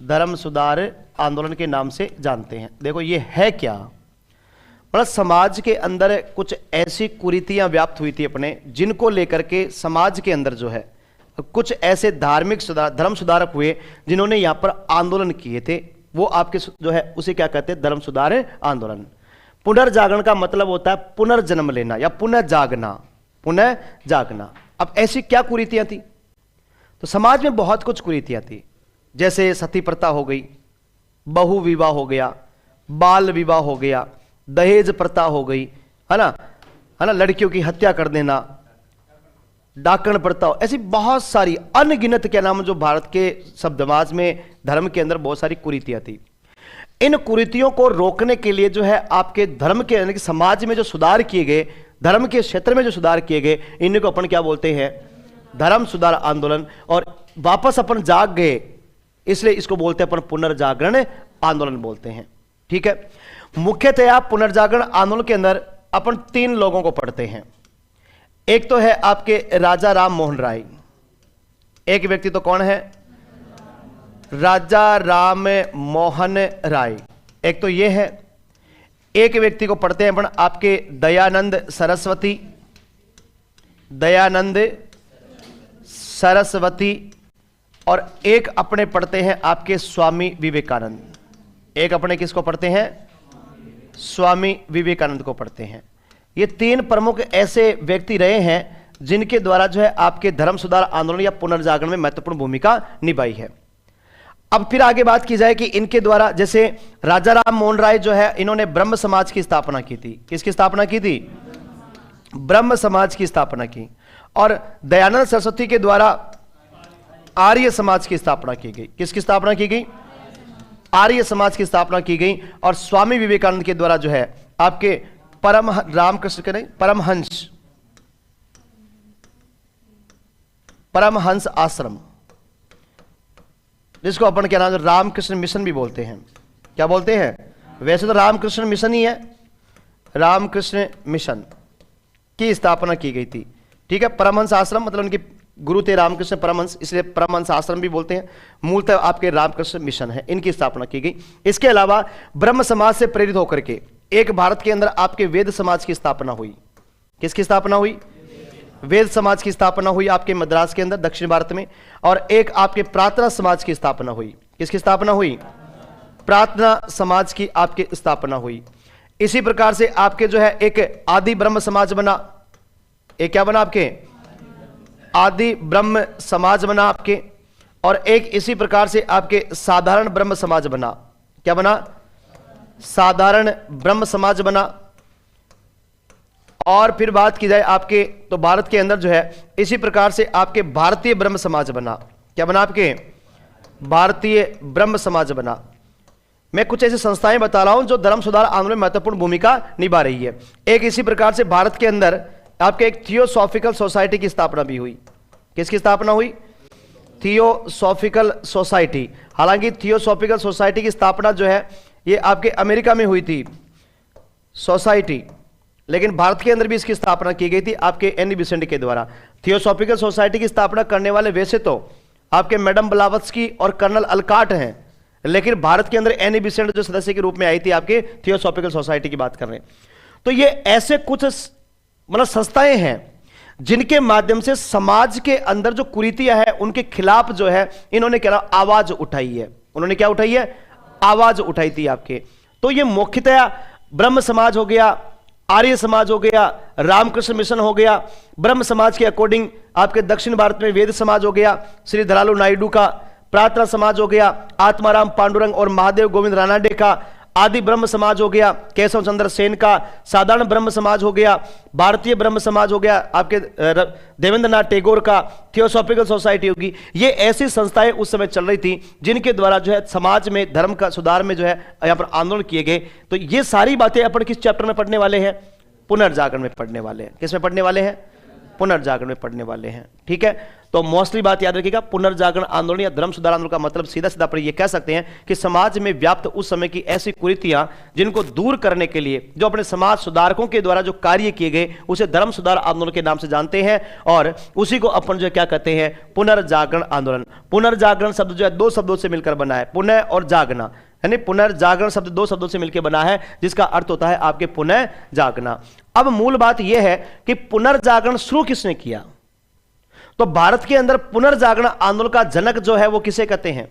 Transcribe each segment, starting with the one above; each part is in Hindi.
धर्म सुधार आंदोलन के नाम से जानते हैं। देखो ये है क्या, मतलब समाज के अंदर कुछ ऐसी कुरीतियां व्याप्त हुई थी अपने, जिनको लेकर के समाज के अंदर जो है कुछ ऐसे धार्मिक सुधार, धर्म सुधारक हुए जिन्होंने यहां पर आंदोलन किए थे। वो आपके जो है उसे क्या कहते हैं, धर्म सुधार आंदोलन। पुनर्जागरण का मतलब होता है पुनर्जन्म लेना या पुनः जागना, पुनः जागना। अब ऐसी क्या कुरीतियां थी, तो समाज में बहुत कुछ कुरीतियां थी, जैसे सती प्रथा हो गई, बहु विवाह हो गया, बाल विवाह हो गया, दहेज प्रथा हो गई, है ना, लड़कियों की हत्या कर देना, डाकण प्रथा, ऐसी बहुत सारी अनगिनत क्या नाम जो भारत के सब समाज में धर्म के अंदर बहुत सारी कुरीतियां थी। इन कुरीतियों को रोकने के लिए जो है आपके धर्म के यानी कि समाज में जो सुधार किए गए, धर्म के क्षेत्र में जो सुधार किए गए, इनको अपन क्या बोलते हैं, धर्म सुधार आंदोलन। और वापस अपन जाग गए, इसलिए इसको बोलते हैं अपन पुनर्जागरण आंदोलन बोलते हैं। ठीक है, मुख्यतः आप पुनर्जागरण आंदोलन के अंदर अपन 3 लोगों को पढ़ते हैं। एक तो है आपके राजा राम मोहन राय, एक व्यक्ति तो कौन है, राजा राम मोहन राय, एक तो ये है। एक व्यक्ति को पढ़ते हैं अपन आपके दयानंद सरस्वती, दयानंद सरस्वती, और एक अपने पढ़ते हैं आपके स्वामी विवेकानंद। एक अपने किसको पढ़ते हैं, स्वामी विवेकानंद को पढ़ते हैं। ये 3 प्रमुख ऐसे व्यक्ति रहे हैं जिनके द्वारा जो है आपके धर्म सुधार आंदोलन या पुनर्जागरण में महत्वपूर्ण भूमिका निभाई है। अब फिर आगे बात की जाए कि इनके द्वारा, जैसे राजा राम मोहन राय जो है, इन्होंने ब्रह्म समाज की स्थापना की थी। किसकी स्थापना की थी, ब्रह्म समाज की स्थापना की। और दयानंद सरस्वती के द्वारा आर्य समाज की स्थापना की गई। किसकी स्थापना की गई, आर्य समाज की स्थापना की गई। और स्वामी विवेकानंद के द्वारा जो है आपके परम रामकृष्ण के नहीं, परमहंस आश्रम, जिसको अपन क्या नाम, रामकृष्ण मिशन भी बोलते हैं। क्या बोलते हैं, वैसे तो रामकृष्ण मिशन ही है, रामकृष्ण मिशन की स्थापना की गई थी। ठीक है, परमहंस आश्रम मतलब उनके गुरु थे रामकृष्ण परमहंस, इसलिए परमहंस आश्रम भी बोलते हैं। मूलतः आपके रामकृष्ण मिशन है, इनकी स्थापना की गई। इसके अलावा ब्रह्म समाज से प्रेरित होकर के एक भारत के अंदर आपके वेद समाज की स्थापना हुई। किसकी स्थापना हुई, वेद समाज की स्थापना हुई आपके मद्रास के अंदर दक्षिण भारत में। और एक आपके प्रार्थना समाज की स्थापना हुई। किसकी स्थापना हुई, प्रार्थना समाज की आपकी स्थापना हुई। इसी प्रकार से आपके जो है एक आदि ब्रह्म समाज बना। एक क्या बना, आपके आदि ब्रह्म समाज बना आपके। और एक इसी प्रकार से आपके साधारण ब्रह्म समाज बना। क्या बना, साधारण ब्रह्म समाज बना। और फिर बात की जाए आपके, तो भारत के अंदर जो है इसी प्रकार से आपके भारतीय ब्रह्म समाज बना। क्या बना, आपके भारतीय ब्रह्म समाज बना। मैं कुछ ऐसी संस्थाएं बता रहा हूं जो धर्म सुधार आंदोलन में महत्वपूर्ण भूमिका निभा रही है। एक इसी प्रकार से भारत के अंदर आपके एक थियोसॉफिकल सोसाइटी की स्थापना भी हुई। किसकी स्थापना हुई, थियोसॉफिकल सोसाइटी। हालांकि थियोसॉफिकल सोसाइटी की स्थापना जो है ये आपके अमेरिका में हुई थी सोसाइटी, लेकिन भारत के अंदर भी इसकी स्थापना की गई थी आपके एनी बिसेंट के द्वारा। थियोसॉफिकल सोसाइटी की स्थापना करने वाले वैसे तो आपके मैडम ब्लावत्स्की और कर्नल अलकाट हैं, लेकिन भारत के अंदर एनी बिसेंट जो सदस्य के रूप में आई थी आपके थियोसॉफिकल सोसाइटी की बात कर रहे हैं। तो ये ऐसे कुछ मतलब संस्थाएं हैं जिनके माध्यम से समाज के अंदर जो कुरीतियां है उनके खिलाफ जो है इन्होंने क्या आवाज उठाई है। उन्होंने क्या उठाई है, आवाज उठाई थी आपके। तो ये मुख्यतया ब्रह्म समाज हो गया, आर्य समाज हो गया, रामकृष्ण मिशन हो गया। ब्रह्म समाज के अकॉर्डिंग आपके दक्षिण भारत में वेद समाज हो गया, श्री धरालू नायडू का। प्रार्थना समाज हो गया, आत्माराम पांडुरंग और महादेव गोविंद रानाडे का। आदि ब्रह्म समाज हो गया, केशव चंद्र सेन का। साधारण ब्रह्म समाज हो गया, भारतीय ब्रह्म समाज हो गया आपके देवेंद्र नाथ टैगोर का। थियोसॉफिकल सोसाइटी होगी। ये ऐसी संस्थाएं उस समय चल रही थी जिनके द्वारा जो है समाज में धर्म का सुधार में जो है यहाँ पर आंदोलन किए गए। तो ये सारी बातें अपन किस चैप्टर में पढ़ने वाले हैं, पुनर्जागरण में पढ़ने वाले हैं। किस में पढ़ने वाले हैं, पुनर्जागरण में पढ़ने वाले हैं। ठीक है, तो मोस्टली बात याद रखिएगा, पुनर्जागरण आंदोलन या धर्म सुधार आंदोलन का मतलब सीधा सीधा पर यह कह सकते हैं कि समाज में व्याप्त उस समय की ऐसी कुरीतियां जिनको दूर करने के लिए जो अपने समाज सुधारकों के द्वारा जो कार्य किए गए उसे धर्म सुधार आंदोलन के नाम से जानते हैं, और उसी को अपन जो क्या कहते हैं, पुनर्जागरण आंदोलन। पुनर्जागरण शब्द जो है दो शब्दों से मिलकर बना है, पुनः और जागना, यानी पुनर्जागरण शब्द दो शब्दों से मिलकर बना है जिसका अर्थ होता है आपके पुनः जागना। अब मूल बात यह है कि पुनर्जागरण शुरू किसने किया? तो भारत के अंदर पुनर्जागरण आंदोलन का जनक जो है वो किसे कहते हैं?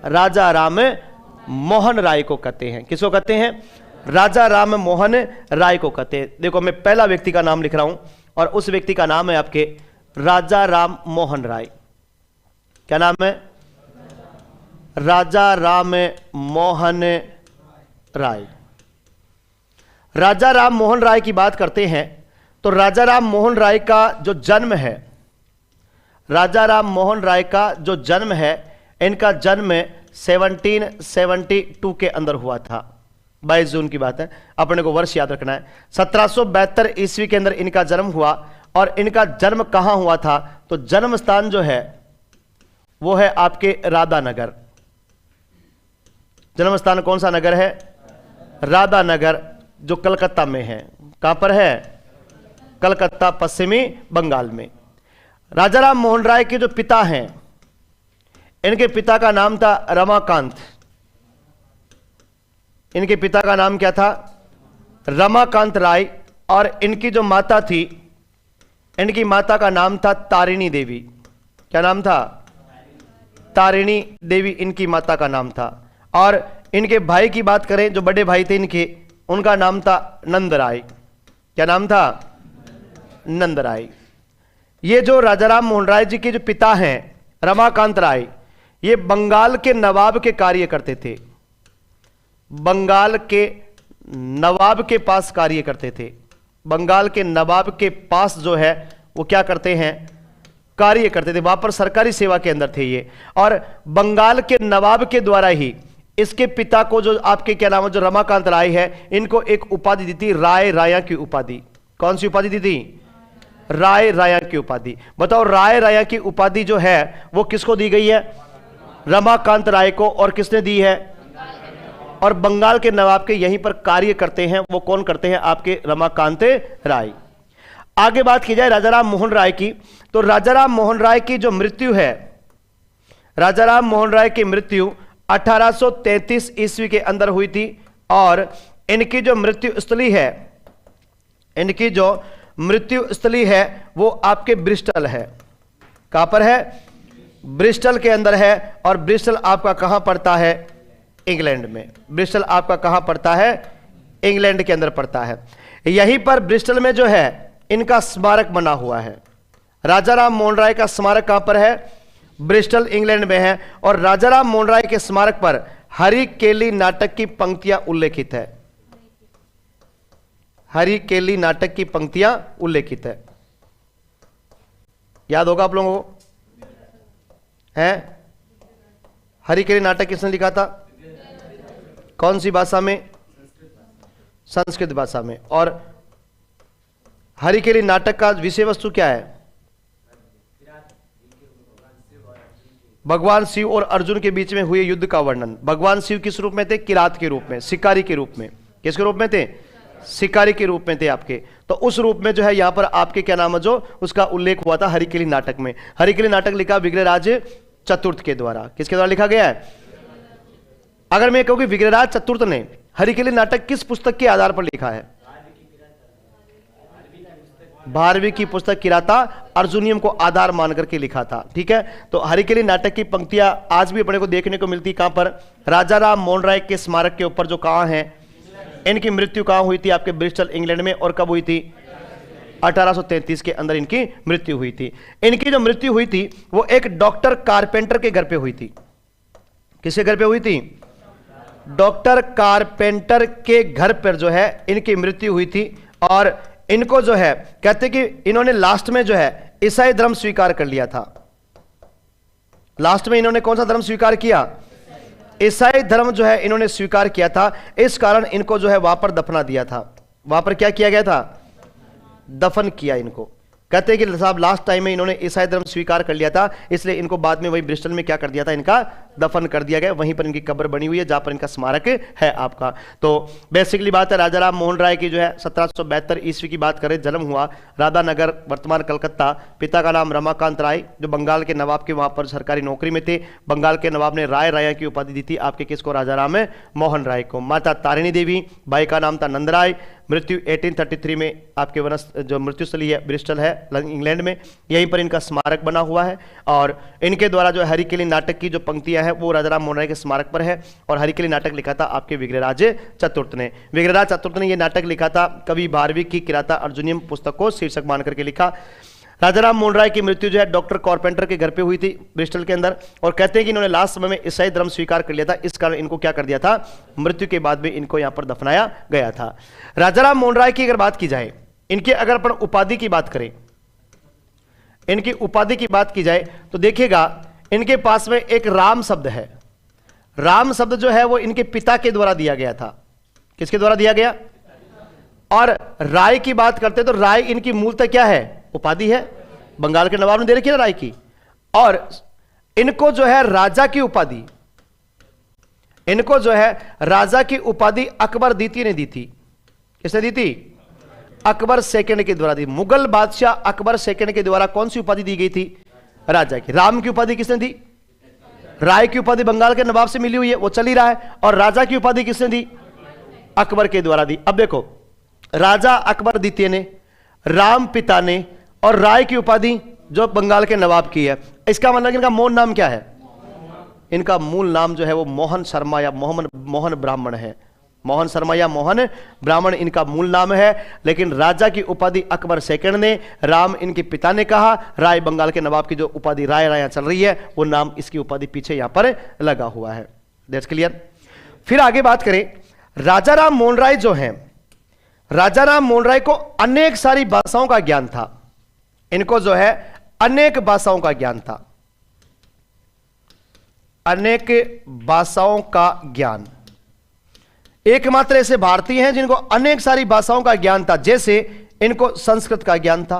राजा राम मोहन राय को कहते हैं। किसको कहते हैं? राजा राम मोहन राय को कहते हैं। देखो मैं पहला व्यक्ति का नाम लिख रहा हूं और उस व्यक्ति का नाम है आपके राजा राम मोहन राय। क्या नाम है? राजा राम मोहन राय। राजा राम मोहन राय की बात करते हैं तो राजा राम मोहन राय का जो जन्म है, राजा राम मोहन राय का जो जन्म है, इनका जन्म 1772 के अंदर हुआ था। 22 जून की बात है, अपने को वर्ष याद रखना है। 1772 ईस्वी के अंदर इनका जन्म हुआ। और इनका जन्म कहां हुआ था? तो जन्म स्थान जो है वो है आपके राधानगर। जन्म स्थान कौन सा नगर है? राधानगर, जो कलकत्ता में है। कहां पर है? कलकत्ता, पश्चिमी बंगाल में। राजा राम मोहन राय के जो पिता हैं, इनके पिता का नाम था रमाकांत। इनके पिता का नाम क्या था? रमाकांत राय। और इनकी जो माता थी, इनकी माता का नाम था तारिणी देवी। क्या नाम था? तारिणी देवी इनकी माता का नाम था। और इनके भाई की बात करें, जो बड़े भाई थे इनके, उनका नाम था नंद राय। क्या नाम था? नंद राय। ये जो राजाराम मोहन राय जी के जो पिता हैं रमाकांत राय, ये बंगाल के नवाब के कार्य करते थे। बंगाल के नवाब के पास कार्य करते थे। बंगाल के नवाब के पास जो है वो क्या करते हैं? कार्य करते थे। वहां पर सरकारी सेवा के अंदर थे ये। और बंगाल के नवाब के द्वारा ही इसके पिता को, जो आपके क्या नाम है, जो रमाकांत राय है, इनको एक उपाधि दी थी, राय राया की उपाधि। कौन सी उपाधि दी थी? राय राया की उपाधि। बताओ, राय राया की उपाधि जो है वो किसको दी गई है? रमाकांत राय को। और किसने दी है? और बंगाल के नवाब के यहीं पर कार्य करते हैं वो कौन करते हैं? आपके रमाकांत राय। आगे बात की जाए राजाराम मोहन राय की, तो राजाराम मोहन राय की जो मृत्यु है, राजाराम मोहन राय की मृत्यु 1833 ईस्वी के अंदर हुई थी। और इनकी जो मृत्यु स्थली है, इनकी जो मृत्यु स्थली है वो आपके ब्रिस्टल है। कहां पर है? ब्रिस्टल के अंदर है। और ब्रिस्टल आपका कहां पड़ता है? इंग्लैंड में। ब्रिस्टल आपका कहां पड़ता है? इंग्लैंड के अंदर पड़ता है। यहीं पर ब्रिस्टल में जो है इनका स्मारक बना हुआ है। राजाराम मोहन राय का स्मारक कहां पर है? ब्रिस्टल, इंग्लैंड में है। और राजाराम मोहन राय के स्मारक पर हरी केली नाटक की पंक्तियां उल्लेखित है। हरी केली नाटक की पंक्तियां उल्लेखित है। याद होगा आप लोगों को? है? हरी केली नाटक किसने लिखा था? कौन सी भाषा में? संस्कृत भाषा में। और हरी केली नाटक का विषय वस्तु क्या है? भगवान शिव और अर्जुन के बीच में हुए युद्ध का वर्णन। भगवान शिव किस रूप में थे? किरात के रूप में, शिकारी के रूप में। किसके रूप में थे? शिकारी के रूप में थे आपके। तो उस रूप में जो है यहां पर आपके क्या नाम है, जो उसका उल्लेख हुआ था हरिकेली नाटक में। हरिकेली नाटक लिखा विग्रहराज चतुर्थ के द्वारा। किसके द्वारा लिखा गया है? अगर मैं कहूं कि विग्रहराज चतुर्थ ने हरिकेली नाटक किस पुस्तक के आधार पर लिखा है? 12वीं की पुस्तक किराता अर्जुनियम को आधार मान करके लिखा था। ठीक है, तो हरिकेली नाटक की पंक्तियां आज भी अपने को देखने को मिलती। कहां पर? राजाराम मोहन राय के स्मारक के ऊपर, जो कहां है, इनकी मृत्यु कहां हुई थी? आपके ब्रिस्टल, इंग्लैंड में। और कब हुई थी? 1833 के अंदर इनकी मृत्यु हुई थी। इनकी जो मृत्यु हुई थी वो एक डॉक्टर कारपेंटर के घर पे हुई थी। किसके घर पे हुई थी? डॉक्टर कारपेंटर के घर पर जो है इनकी मृत्यु हुई थी। और इनको जो है कहते कि इन्होंने लास्ट में जो है ईसाई धर्म स्वीकार कर लिया था। लास्ट में इन्होंने कौन सा धर्म स्वीकार किया? ईसाई धर्म जो है इन्होंने स्वीकार किया था। इस कारण इनको जो है वहां पर दफना दिया था। वहां पर क्या किया गया था? दफन किया इनको। कहते हैं कि साहब लास्ट टाइम में इन्होंने ईसाई धर्म स्वीकार कर लिया था, इसलिए इनको बाद में वही ब्रिस्टल में क्या कर दिया था, इनका दफन कर दिया गया। वहीं पर इनकी कब्र बनी हुई है जहां पर इनका स्मारक है आपका। तो बेसिकली बात है, राजा राम मोहन राय की जो है 1772 ईस्वी की बात करें, जन्म हुआ राधानगर, वर्तमान कलकत्ता। पिता का नाम रमाकांत राय, जो बंगाल के नवाब के वहां पर सरकारी नौकरी में थे। बंगाल के नवाब ने राय राया की उपाधि दी थी आपके किसको, राजा राम मोहन राय को। माता तारिणी देवी, भाई का नाम था नंद राय। मृत्यु 1833 में आपके वनस जो मृत्युस्थली है ब्रिस्टल है इंग्लैंड में, यहीं पर इनका स्मारक बना हुआ है। और इनके द्वारा जो हरिकेली नाटक की जो पंक्तियां हैं वो राजा राम मोहन राय के स्मारक पर है। और हरिकेली नाटक लिखा था आपके विग्रहराज चतुर्थ ने। विग्रहराज चतुर्थ ने यह नाटक लिखा था कवि भारवी की किराता अर्जुनियम पुस्तक को शीर्षक मान करके लिखा। राजा राम मोहन राय की मृत्यु जो है डॉक्टर कॉर्पेंटर के घर पे हुई थी ब्रिस्टल के अंदर। और कहते हैं कि इन्होंने लास्ट समय में ईसाई धर्म स्वीकार कर लिया था, इस कारण इनको क्या कर दिया था, मृत्यु के बाद में इनको यहां पर दफनाया गया था। राजा राम मोहन राय की अगर बात की जाए, इनके अगर अपन उपाधि की बात करें, इनकी उपाधि की बात की जाए तो देखिएगा इनके पास में एक राम शब्द है। राम शब्द जो है वो इनके पिता के द्वारा दिया गया था। किसके द्वारा दिया गया? और राय की बात करते तो राय इनकी मूलतः क्या है, उपाधि है। बंगाल के नवाब ने दे रखी है ना राय की। और इनको जो है राजा की उपाधि, इनको जो है राजा की उपाधि अकबर द्वितीय ने दी थी। किसने दी थी? अकबर सेकंड के द्वारा दी। मुगल बादशाह अकबर सेकंड के द्वारा कौन सी उपाधि दी गई थी? राजा की। राम की उपाधि किसने दी? राय की उपाधि बंगाल के नवाब से मिली हुई है, वो चल ही रहा है। और राजा की उपाधि किसने दी? अकबर के द्वारा दी। अब देखो, राजा अकबर द्वितीय ने, राम पिता ने, और राय की उपाधि जो बंगाल के नवाब की है। इसका मतलब इनका मूल नाम क्या है? इनका मूल नाम जो है वो मोहन शर्मा या मोहन ब्राह्मण है। मोहन शर्मा या मोहन ब्राह्मण इनका मूल नाम है। लेकिन राजा की उपाधि अकबर सेकंड ने, राम इनके पिता ने कहा, राय बंगाल के नवाब की जो उपाधि राय राय चल रही है वो नाम इसकी उपाधि पीछे यहां पर लगा हुआ है। That's clear. फिर आगे बात करें, राजा राम मोहन राय जो है, राजा राम मोहन राय को अनेक सारी भाषाओं का ज्ञान था। इनको जो है अनेक भाषाओं का ज्ञान था, अनेक भाषाओं का ज्ञान। एकमात्र ऐसे भारतीय हैं जिनको अनेक सारी भाषाओं का ज्ञान था। जैसे इनको संस्कृत का ज्ञान था।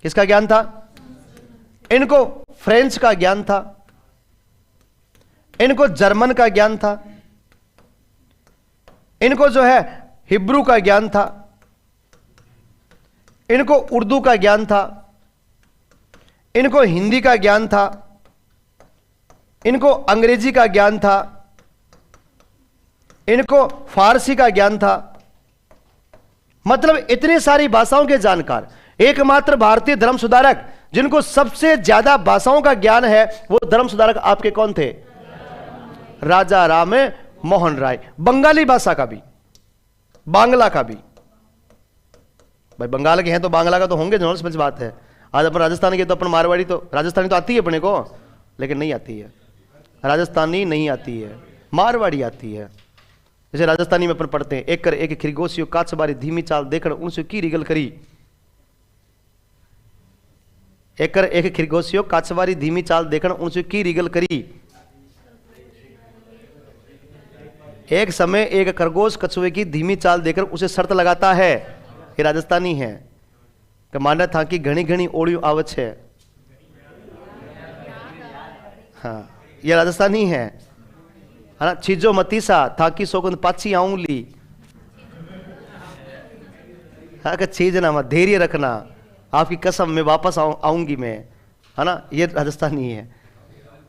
किसका ज्ञान था? इनको फ्रेंच का ज्ञान था, इनको जर्मन का ज्ञान था, इनको जो है हिब्रू का ज्ञान था, इनको उर्दू का ज्ञान था, इनको हिंदी का ज्ञान था, इनको अंग्रेजी का ज्ञान था, इनको फारसी का ज्ञान था। मतलब इतनी सारी भाषाओं के जानकार, एकमात्र भारतीय धर्म सुधारक जिनको सबसे ज्यादा भाषाओं का ज्ञान है, वो धर्म सुधारक आपके कौन थे? राजा राम मोहन राय। बंगाली भाषा का भी, बांग्ला का भी। भाई बंगाल के हैं तो बांग्ला का तो होंगे, जनरल समझ बात है। आज अपन राजस्थान के तो अपन मारवाड़ी, तो राजस्थानी तो आती है अपने को, लेकिन नहीं आती है राजस्थानी, नहीं आती है, मारवाड़ी आती है। जैसे राजस्थानी में अपन पढ़ते हैं, एक कर एक खिरगोशियो काछबारी धीमी चाल देखण उनसे की रिगल करी। एक कर एक खिरगोशियो काछबारी धीमी चाल देखण उनसे की रिगल करी। एक समय एक खरगोश कछुए की धीमी चाल देकर उसे शर्त लगाता है। ये राजस्थानी है। तो माना था कि घनी घनी ओड़ियों आवत है। हाँ, ये राजस्थानी है ना। चीजो मतीसा था कि सोगंद पाची आऊंगी। हाँ, चीज ना मत, धैर्य रखना, आपकी कसम में वापस आऊंगी मैं, है ना। ये राजस्थानी है।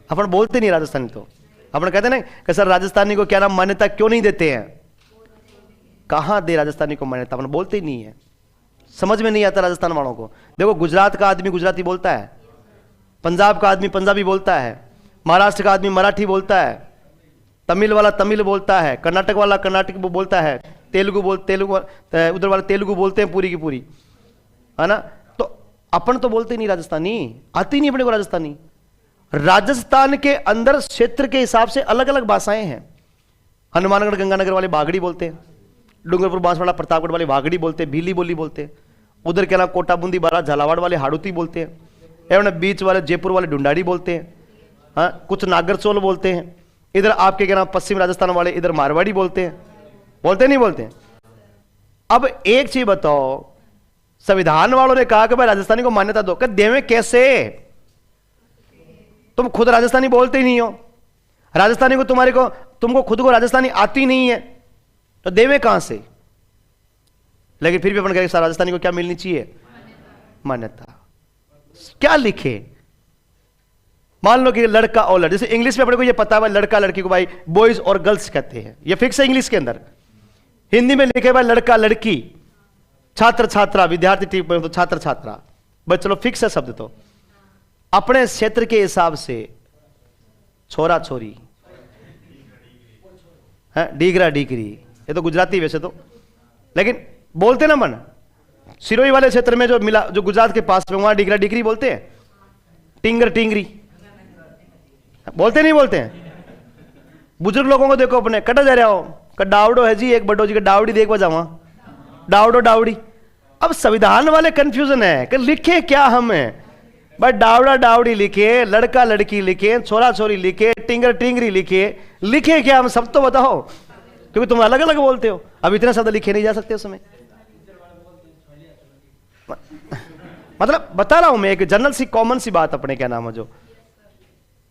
अपन बोलते नहीं राजस्थानी, तो अपन कहते ना कि सर राजस्थानी को क्या नाम मान्यता क्यों नहीं देते हैं। कहां दे राजस्थानी को मान्यता, अपन बोलते ही नहीं है। समझ में नहीं आता राजस्थान वालों को। देखो, गुजरात का आदमी गुजराती बोलता है, पंजाब का आदमी पंजाबी बोलता है, महाराष्ट्र का आदमी मराठी बोलता है, तमिल वाला तमिल बोलता है, कर्नाटक वाला कर्नाटक बोलता है, तेलुगु उधर वाले तेलुगु बोलते हैं पूरी की पूरी, है ना। तो अपन तो बोलते नहीं राजस्थानी, आती नहीं अपने को राजस्थानी। राजस्थान के अंदर क्षेत्र के हिसाब से अलग अलग भाषाएं हैं। हनुमानगढ़ गंगानगर वाले बागड़ी बोलते हैं, डूंगरपुर बांसवाड़ा प्रतापगढ़ वाले वागड़ी बोलते हैं, भीली बोली बोलते हैं। उधर के अलावा कोटा बूंदी बारा झालावाड़ वाले हाड़ूती बोलते हैं, एवं बीच वाले जयपुर वाले ढूंढाड़ी बोलते हैं, हाँ, कुछ नागरचोल बोलते हैं। इधर आपके क्या नाम पश्चिम राजस्थान वाले इधर मारवाड़ी बोलते हैं। बोलते नहीं बोलते हैं। अब एक चीज बताओ, संविधान वालों ने कहा कि भाई राजस्थानी को मान्यता दो, कि देवे कैसे? तुम खुद राजस्थानी बोलते ही नहीं हो, राजस्थानी को तुमको खुद को राजस्थानी आती नहीं है, तो देवे कहां से? लेकिन फिर भी अपन कहेंगे राजस्थानी को क्या मिलनी चाहिए? मान्यता। क्या लिखे? मान लो कि लड़का और लड़की, जैसे इंग्लिश में अपने को ये पता है लड़का लड़की को भाई बॉयज और गर्ल्स कहते हैं, ये फिक्स है इंग्लिश के अंदर। हिंदी में लिखे भाई लड़का लड़की, छात्र छात्रा, विद्यार्थी तो छात्र छात्रा, बस चलो फिक्स है शब्द। तो अपने क्षेत्र के हिसाब से छोरा छोरी है, डीगरा डीगरी, ये तो गुजराती वैसे तो, लेकिन बोलते ना मन, सिरोही वाले क्षेत्र में जो मिला, जो गुजरात के पास में, वहां डीगरा डीगरी बोलते हैं, टिंगर टिंगरी बोलते नहीं बोलते हैं? बुजुर्ग लोगों को देखो अपने, कटा जा रहा हो, डावडो है जी, एक बड़ो जी का डावड़ी देख बजावा, डावडो डावड़ी। अब संविधान वाले कंफ्यूजन है कि लिखे क्या हमें भाई? डावड़ा डावड़ी लिखे, लड़का लड़की लिखे, छोरा छोरी लिखे, टिंगर टिंगरी लिखे क्या हम? सब तो बताओ, क्योंकि तुम अलग अलग बोलते हो। अब इतने शब्द लिखे नहीं जा सकते उसमें। मतलब बता रहा हूं मैं, एक जनरल सी कॉमन सी बात अपने क्या नाम है जो।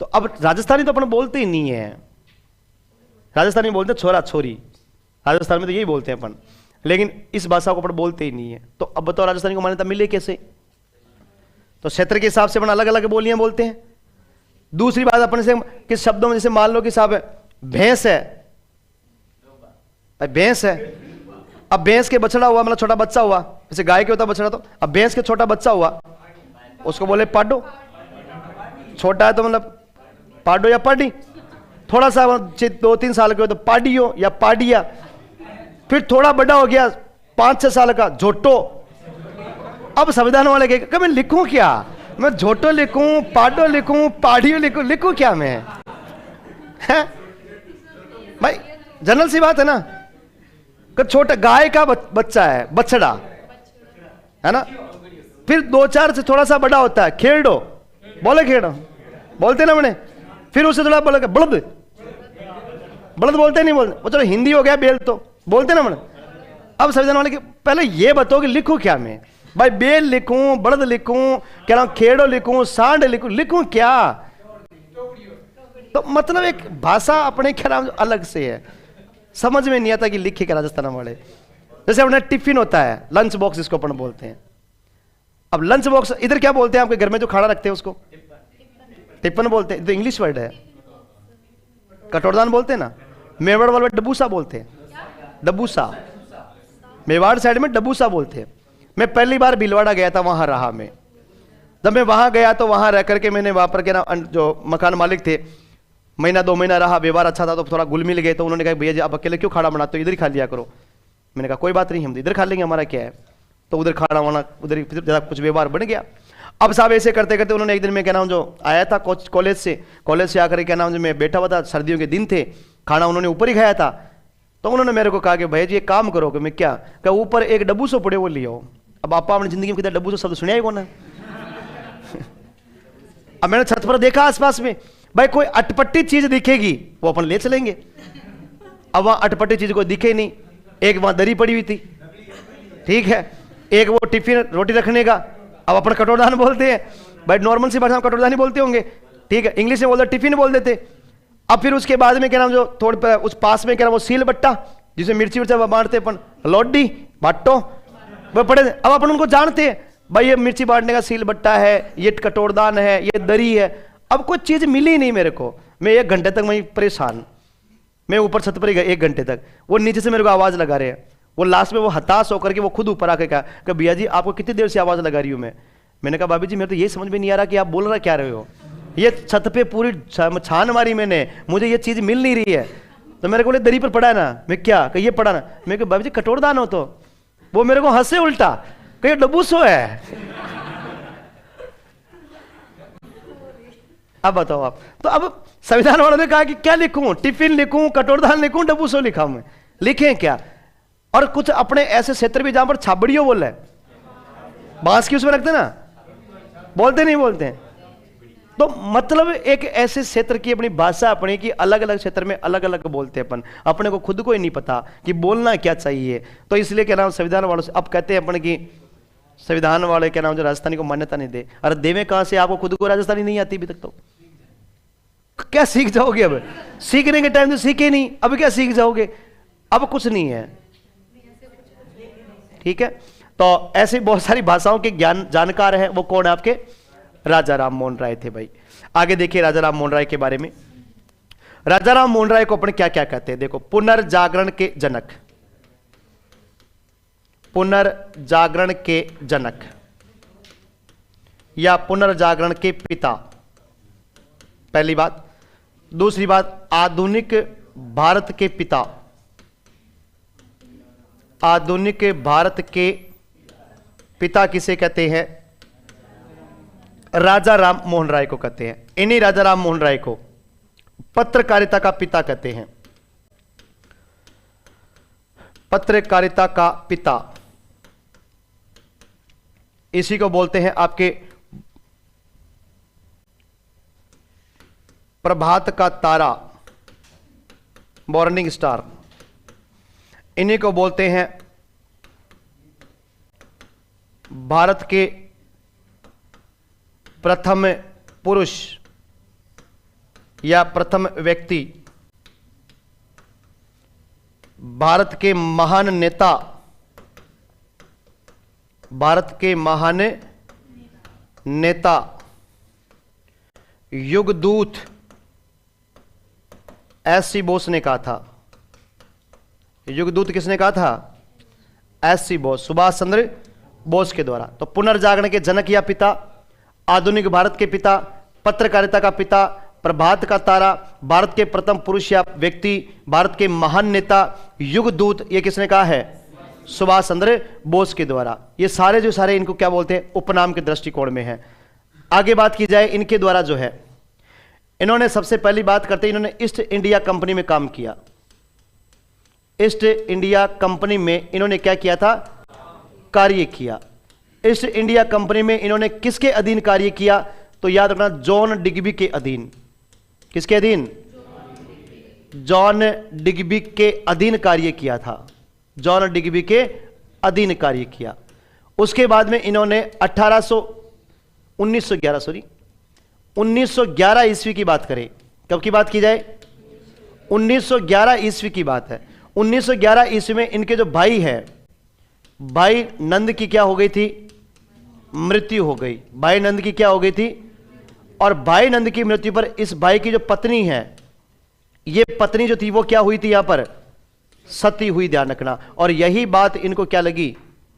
तो अब राजस्थानी तो अपन बोलते ही नहीं है, राजस्थानी बोलते हैं छोरा छोरी, राजस्थान में तो यही बोलते हैं अपन, लेकिन इस भाषा को अपन बोलते ही नहीं है। तो अब बताओ राजस्थानी को मान्यता मिले कैसे? तो क्षेत्र के हिसाब से अपन अलग अलग बोलियां बोलते हैं। दूसरी बात अपन से किस शब्दों में, जैसे मान लो कि साहब भैंस है, भैंस है, अब भैंस के बछड़ा हुआ, मतलब छोटा बच्चा हुआ, जैसे गाय के होता बछड़ा, तो अब भैंस के छोटा बच्चा हुआ, उसको बोले पाडो। छोटा है तो मतलब पाडो या पाडी, थोड़ा सा 2-3 साल के हो तो पाडियो या पाडिया, फिर थोड़ा बड़ा हो गया 5-6 साल का झोटो। अब संविधान वाले कहे मैं लिखूं क्या? मैं झोटो लिखूं, पाडो लिखूं, पाडियो लिखूं क्या मैं? है भाई जनरल सी बात है ना, कि छोटा गाय का बच्चा है, बछड़ा है ना, फिर 2-4 से थोड़ा सा बड़ा होता है, खेड़ो, बोले खेड़ो बोलते ना मैंने, फिर उससे थोड़ा बोले बड़द, बड़द बोलते नहीं बोलते, वो चलो हिंदी हो गया बेल, तो बोलते ना मैंने। अब संविधान वाले के पहले ये बताओ कि लिखूं क्या मैं भाई? बेल लिखूं, बड़द लिखूं, क्या नाम, खेड़ो लिखूं, सांड लिखूं क्या? तो मतलब एक भाषा अपने क्या नाम अलग से है, समझ में नहीं आता कि लिखे क्या राजस्थान वाले। जैसे अपना टिफिन होता है, लंच बॉक्स जिसको अपन बोलते हैं। अब लंच बॉक्स इधर क्या बोलते हैं? आपके घर में जो खाना रखते हैं उसको टिफिन बोलते हैं, तो इंग्लिश वर्ड है। कटोरदान बोलते हैं ना, मेवाड़ वाले डबूसा बोलते हैं, डबूसा, मेवाड़ साइड में डबूसा बोलते हैं। मैं पहली बार भीलवाड़ा गया था, वहां रहा मैं। जब मैं वहां गया तो वहां रह करके मैंने वहां पर के ना जो मकान मालिक थे, महीना 2 महीना रहा, व्यवहार अच्छा था, तो थोड़ा घुल मिल गए। तो उन्होंने कहा भैया जी आप अकेले क्यों खाना बनाते हो, इधर ही खा लिया करो। मैंने कहा कोई बात नहीं, हम इधर खा लेंगे, हमारा क्या है। तो उधर खाना वाना उधर ज़्यादा कुछ व्यवहार बन गया। अब साहब ऐसे करते करते उन्होंने एक दिन में क्या नाम जो आया था कॉलेज से आकर क्या नाम जो मैं बैठा हुआ था, सर्दियों के दिन थे, खाना उन्होंने ऊपर ही खाया था। तो उन्होंने मेरे को कहा कि भैया जी एक काम करो, कि मैं क्या, कि ऊपर एक डब्बू सो पड़े वो ले आओ। अब आपा अपनी जिंदगी में कितना डब्बू सो शब्द सुना ही कौन है? अब मैंने छत पर देखा आसपास में, भाई कोई अटपटी चीज दिखेगी वो अपन ले चलेंगे। अब वहां अटपटी चीज कोई दिखे नहीं। एक वहां दरी पड़ी हुई थी, ठीक है, एक वो टिफिन रोटी रखने का, अब अपन कटोरदान बोलते हैं भाई, नॉर्मल सी भाषा में कटोरदान ही बोलते होंगे, ठीक है, इंग्लिश में बोलते टिफिन बोल देते। अब फिर उसके बाद में क्या नाम जो थोड़े उस पास में क्या नाम वो सील बट्टा, जिसमें मिर्ची विर्चा बांटते अपन, लोडी बाटो वो पड़े। अब अपन उनको जानते हैं भाई, ये मिर्ची बांटने का सील बट्टा है, ये कटोरदान है, ये दरी है। अब कोई चीज मिली नहीं मेरे को, मैं 1 घंटे तक वहीं परेशान, मैं ऊपर छत पर ही गया 1 घंटे तक, वो नीचे से मेरे को आवाज लगा रहे हैं। वो लास्ट में वो हताश होकर के वो खुद ऊपर आके कहा कि भैया जी आपको कितनी देर से आवाज लगा रही हूं मैं। मैंने कहा भाभी जी मेरे तो ये समझ में नहीं आ रहा कि आप बोल रहा क्या रहे हो, ये छत पे पूरी छान मारी मैंने, मुझे ये चीज मिल नहीं रही है। तो मेरे को बोले दरी पर पड़ा है ना, मैं क्या कि ये पड़ा ना, मैं कहा भाभी जी कटोरदान हो, तो वो मेरे को हंसे उल्टा कि ये डबूसो है। अब बताओ आप, तो अब संविधान वालों ने कहा कि क्या लिखूं, टिफिन लिखूं, कटोरदान लिखूं, डबूसो लिखा मैं, लिखें क्या। और कुछ अपने ऐसे क्षेत्र भी जहां पर छाबड़ियों बोल रहे, बांस की उसमें रखते ना, बोलते नहीं बोलते हैं। तो मतलब एक ऐसे क्षेत्र की अपनी भाषा अपनी की, अलग अलग क्षेत्र में अलग अलग बोलते हैं अपन, अपने को खुद को ही नहीं पता कि बोलना क्या चाहिए। तो इसलिए क्या नाम संविधान वालों से अब कहते हैं अपन की संविधान वाले क्या नाम जो राजस्थानी को मान्यता नहीं दे। अरे देवे कहां से, आपको खुद को राजस्थानी नहीं आती अभी तक, तो क्या सीख जाओगे? अब सीखने के टाइम तो सीखे नहीं, अब क्या सीख जाओगे? अब कुछ नहीं है, ठीक है। तो ऐसी बहुत सारी भाषाओं के ज्ञान जानकार हैं, वो कौन है आपके? राजा राम मोहन राय थे भाई। आगे देखिए राजा राम मोहन राय के बारे में। राजा राम मोहन राय को अपन क्या क्या कहते हैं? देखो, पुनर्जागरण के जनक, पुनर्जागरण के जनक या पुनर्जागरण के पिता, पहली बात। दूसरी बात, आधुनिक भारत के पिता, आधुनिक भारत के पिता किसे कहते हैं? राजा राम मोहन राय को कहते हैं। इन्हीं राजा राम मोहन राय को पत्रकारिता का पिता कहते हैं, पत्रकारिता का पिता। इसी को बोलते हैं आपके प्रभात का तारा, मॉर्निंग स्टार। इन्हीं को बोलते हैं भारत के प्रथम पुरुष या प्रथम व्यक्ति, भारत के महान नेता, भारत के महान नेता, युगदूत, एस.सी. बोस ने कहा था। युगदूत किसने कहा था? एस.सी. बोस, सुभाष चंद्र बोस के द्वारा। तो पुनर्जागरण के जनक या पिता, आधुनिक भारत के पिता, पत्रकारिता का पिता, प्रभात का तारा, भारत के प्रथम पुरुष या व्यक्ति, भारत के महान नेता, युगदूत, ये किसने कहा है? सुभाष चंद्र बोस के द्वारा। ये सारे जो सारे इनको क्या बोलते हैं? उपनाम के दृष्टिकोण में है। आगे बात की जाए इनके द्वारा जो है, इन्होंने सबसे पहली बात करते, इन्होंने ईस्ट इंडिया कंपनी में काम किया। ईस्ट इंडिया कंपनी में इन्होंने क्या किया था? कार्य किया। ईस्ट इंडिया कंपनी में इन्होंने किसके अधीन कार्य किया? तो याद रखना, जॉन डिग्बी के अधीन। किसके अधीन? जॉन डिग्बी के अधीन कार्य किया था। जॉन डिग्बी के अधीन कार्य किया। उसके बाद में इन्होंने 1911 ईस्वी की बात करें, कब की बात की जाए? 1911 ईस्वी की बात है। 1911 ईस्वी में इनके जो भाई है, भाई नंद की क्या हो गई थी? मृत्यु हो गई। भाई नंद की क्या हो गई थी? और भाई नंद की मृत्यु पर इस भाई की जो पत्नी है, ये पत्नी जो थी वो क्या हुई थी? यहां पर सती हुई, ध्यान रखना। और यही बात इनको क्या लगी?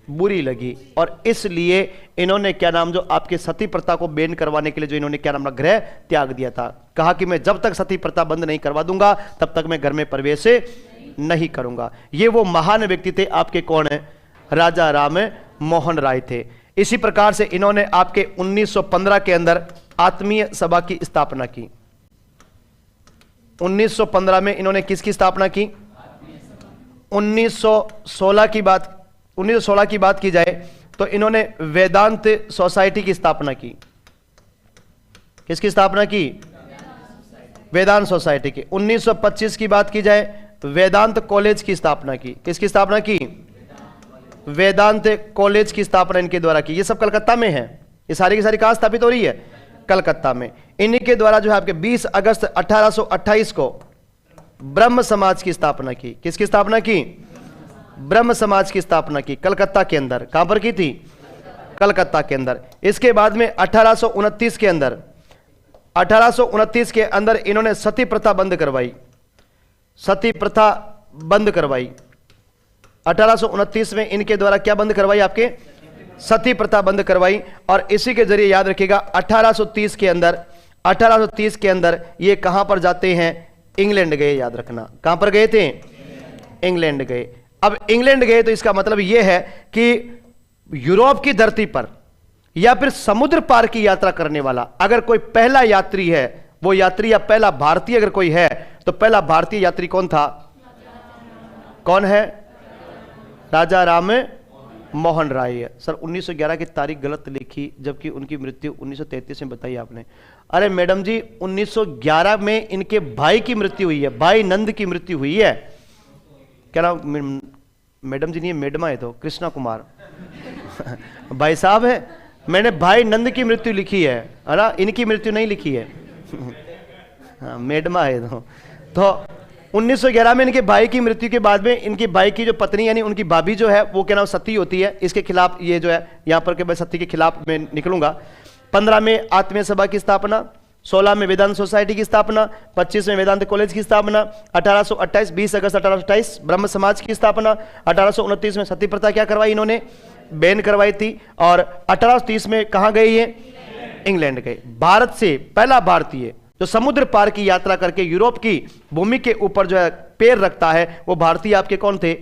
बुरी लगी। और इसलिए इन्होंने क्या नाम जो आपके सती प्रथा को बैन करवाने के लिए जो इन्होंने क्या नाम गृह त्याग दिया था। कहा कि मैं जब तक सती प्रथा बंद नहीं करवा दूंगा तब तक मैं घर में प्रवेश नहीं करूंगा। ये वो महान व्यक्ति थे आपके, कौन है? राजा राम मोहन राय थे। इसी प्रकार से इन्होंने आपके 1915 के अंदर आत्मीय सभा की स्थापना की। 1915 में इन्होंने किसकी स्थापना की? 1916 की बात की जाए तो इन्होंने वेदांत सोसाइटी की स्थापना की। किसकी स्थापना की? वेदांत सोसाइटी की। 1925 की बात की जाए तो वेदांत कॉलेज की स्थापना की। किसकी स्थापना की? वेदांत कॉलेज की स्थापना इनके द्वारा की। ये सब कलकत्ता में है। ये सारी की सारी कहां स्थापित हो रही है? कलकत्ता में। इन्हीं के द्वारा जो है आपके 20 अगस्त 1828 को ब्रह्म समाज की स्थापना की। किसकी स्थापना की? ब्रह्म समाज की स्थापना की, कलकत्ता के अंदर। कहां पर की थी? कलकत्ता के अंदर। इसके बाद में 1829 के अंदर इन्होंने सती प्रथा बंद करवाई। सती प्रथा बंद करवाई। 1829 में इनके द्वारा क्या बंद करवाई? आपके सती प्रथा बंद करवाई। और इसी के जरिए याद रखिएगा 1830 के अंदर ये कहां पर जाते हैं? इंग्लैंड गए। याद रखना, कहां पर गए थे? इंग्लैंड गए। अब इंग्लैंड गए तो इसका मतलब यह है कि यूरोप की धरती पर या फिर समुद्र पार की यात्रा करने वाला अगर कोई पहला यात्री है, वो यात्री या पहला भारतीय अगर कोई है, तो पहला भारतीय यात्री कौन था? कौन है? राजा राम मोहन राय। सर 1911 की तारीख गलत लिखी, जबकि उनकी मृत्यु 1933 में बताई आपने। अरे मैडम जी, 1911 में इनके भाई की मृत्यु हुई है, भाई नंद की मृत्यु हुई है। क्या नाम? मैडम जी नहीं, मैडमा है तो कृष्णा कुमार। भाई साहब है, मैंने भाई नंद की मृत्यु लिखी है ना, इनकी मृत्यु नहीं लिखी है। हाँ, मेडमा है तो 1911 में इनके भाई की मृत्यु के बाद में इनकी भाई की जो पत्नी यानी उनकी भाभी जो है वो क्या नाम सती होती है, इसके खिलाफ ये जो है यहाँ पर के मैं सती के खिलाफ मैं निकलूंगा। 15 में आत्मीय सभा की स्थापना, 16 में वेदांत सोसाइटी की स्थापना, 25 में वेदांत कॉलेज की स्थापना, 1828 20 अगस्त 1828 ब्रह्म समाज की स्थापना, 1829 में सती प्रथा क्या करवाई इन्होंने, बैन करवाई थी, और 1830 में कहाँ गए ये, इंग्लैंड गए। भारत से पहला भारतीय जो समुद्र पार की यात्रा करके यूरोप की भूमि के ऊपर जो है पैर रखता है वो भारतीय आपके कौन थे,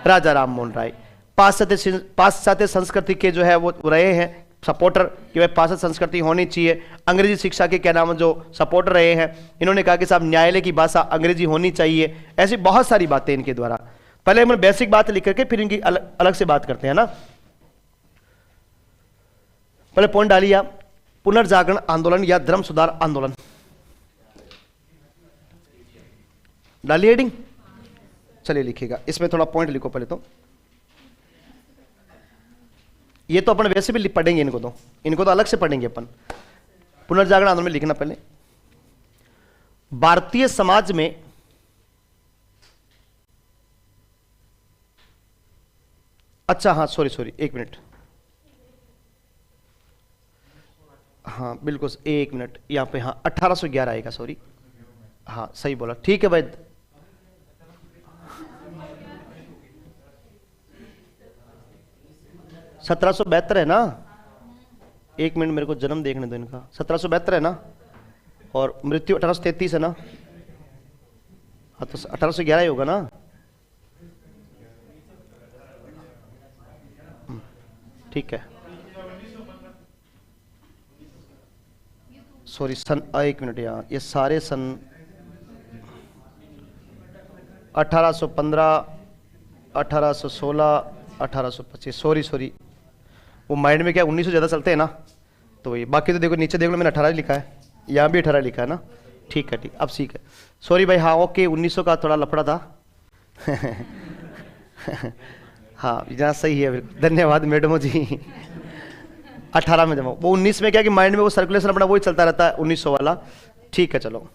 राजा राम मोहन राय। पाश्चात्य संस्कृति के जो है वो रहे हैं सपोर्टर कि भाई पाश्चात्य संस्कृति होनी चाहिए। अंग्रेजी शिक्षा के क्या नाम जो सपोर्टर रहे हैं, इन्होंने कहा कि साहब न्यायालय की भाषा अंग्रेजी होनी चाहिए। ऐसी बहुत सारी बातें इनके द्वारा, पहले हम बेसिक बात लिख करके फिर इनकी अलग से बात करते हैं ना। पहले पॉइंट डालिए आप, पुनर्जागरण आंदोलन या धर्म सुधार आंदोलन, डालिए हेडिंग। चलिए लिखिएगा, इसमें थोड़ा पॉइंट लिखो पहले तो। ये तो अपन वैसे भी पढ़ेंगे, इनको तो अलग से पढ़ेंगे अपन। पुनर्जागरण आंदोलन में लिखना पहले, भारतीय समाज में अच्छा हाँ सॉरी एक मिनट, हाँ बिल्कुल एक मिनट, यहां पे हाँ 1811 आएगा, सॉरी हाँ सही बोला, ठीक है भाई। 1772 है ना, एक मिनट मेरे को जन्म देखने दो इनका, 1772 है ना, और मृत्यु 1833 है ना, हाँ तो 1811 ही होगा ना। ठीक है सॉरी सन, एक मिनट यहाँ, ये सारे सन 1815 1816 1825, सॉरी वो माइंड में क्या 1900 ज़्यादा चलते हैं ना, तो ये बाकी तो देखो नीचे देख लो मैंने 18 लिखा है, यहाँ भी 18 लिखा है ना। ठीक है ठीक, अब ठीक है, सॉरी भाई, हाँ ओके 1900 का थोड़ा लफड़ा था। हाँ यहाँ सही है, धन्यवाद मैडमो जी। 18 में जमा, वो 19 में क्या कि माइंड में वो सर्कुलेशन अपना वही चलता रहता है 1900 वाला। ठीक है चलो,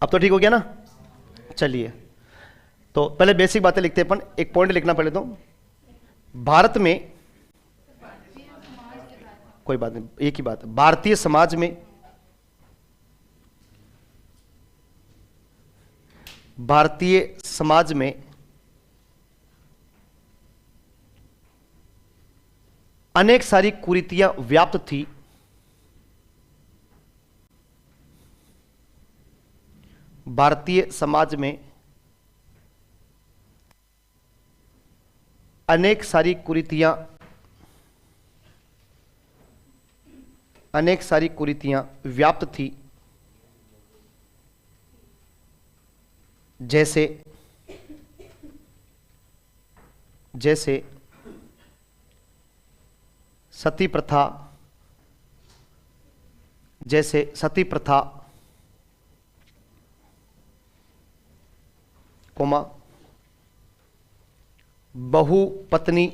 अब तो ठीक हो गया ना। चलिए तो पहले बेसिक बातें लिखते हैं अपन, एक पॉइंट लिखना पहले तो। भारत में, कोई बात नहीं एक ही बात, भारतीय समाज में अनेक सारी कुरीतियां व्याप्त थी। भारतीय समाज में अनेक सारी कुरीतियां व्याप्त थी, जैसे सती प्रथा, कोमा बहुपत्नी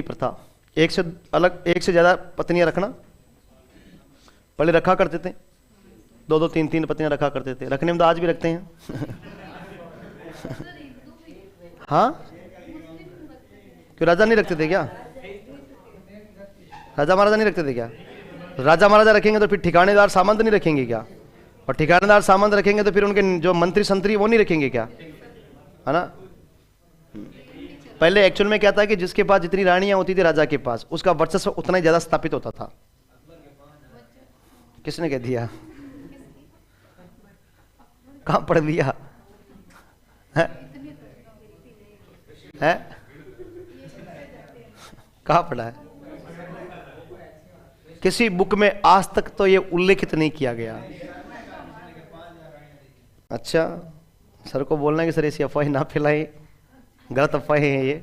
प्रथा, एक से ज्यादा पत्नियां रखना, पहले रखा करते थे, 2 3 पत्नियां रखा करते थे, रखने में तो आज भी रखते हैं। हाँ क्यों, राजा नहीं रखते थे क्या, राजा महाराजा नहीं रखते थे क्या? राजा महाराजा रखेंगे तो फिर ठिकानेदार सामंत नहीं रखेंगे क्या? और ठिकानेदार सामंत रखेंगे तो फिर उनके जो मंत्री संतरी वो नहीं रखेंगे क्या, है ना? पहले एक्चुअल में क्या था कि जिसके पास जितनी रानियां होती थी राजा के पास, उसका वर्चस्व उतना ही ज्यादा स्थापित होता था। किसने कह दिया? कहां पढ़ दिया है? कहां पढ़ा है? किसी बुक में आज तक तो ये उल्लेखित नहीं किया गया। अच्छा, सर को बोलना कि सर ऐसी अफवाह ना फैलाएं, गलत अफवाहें हैं ये।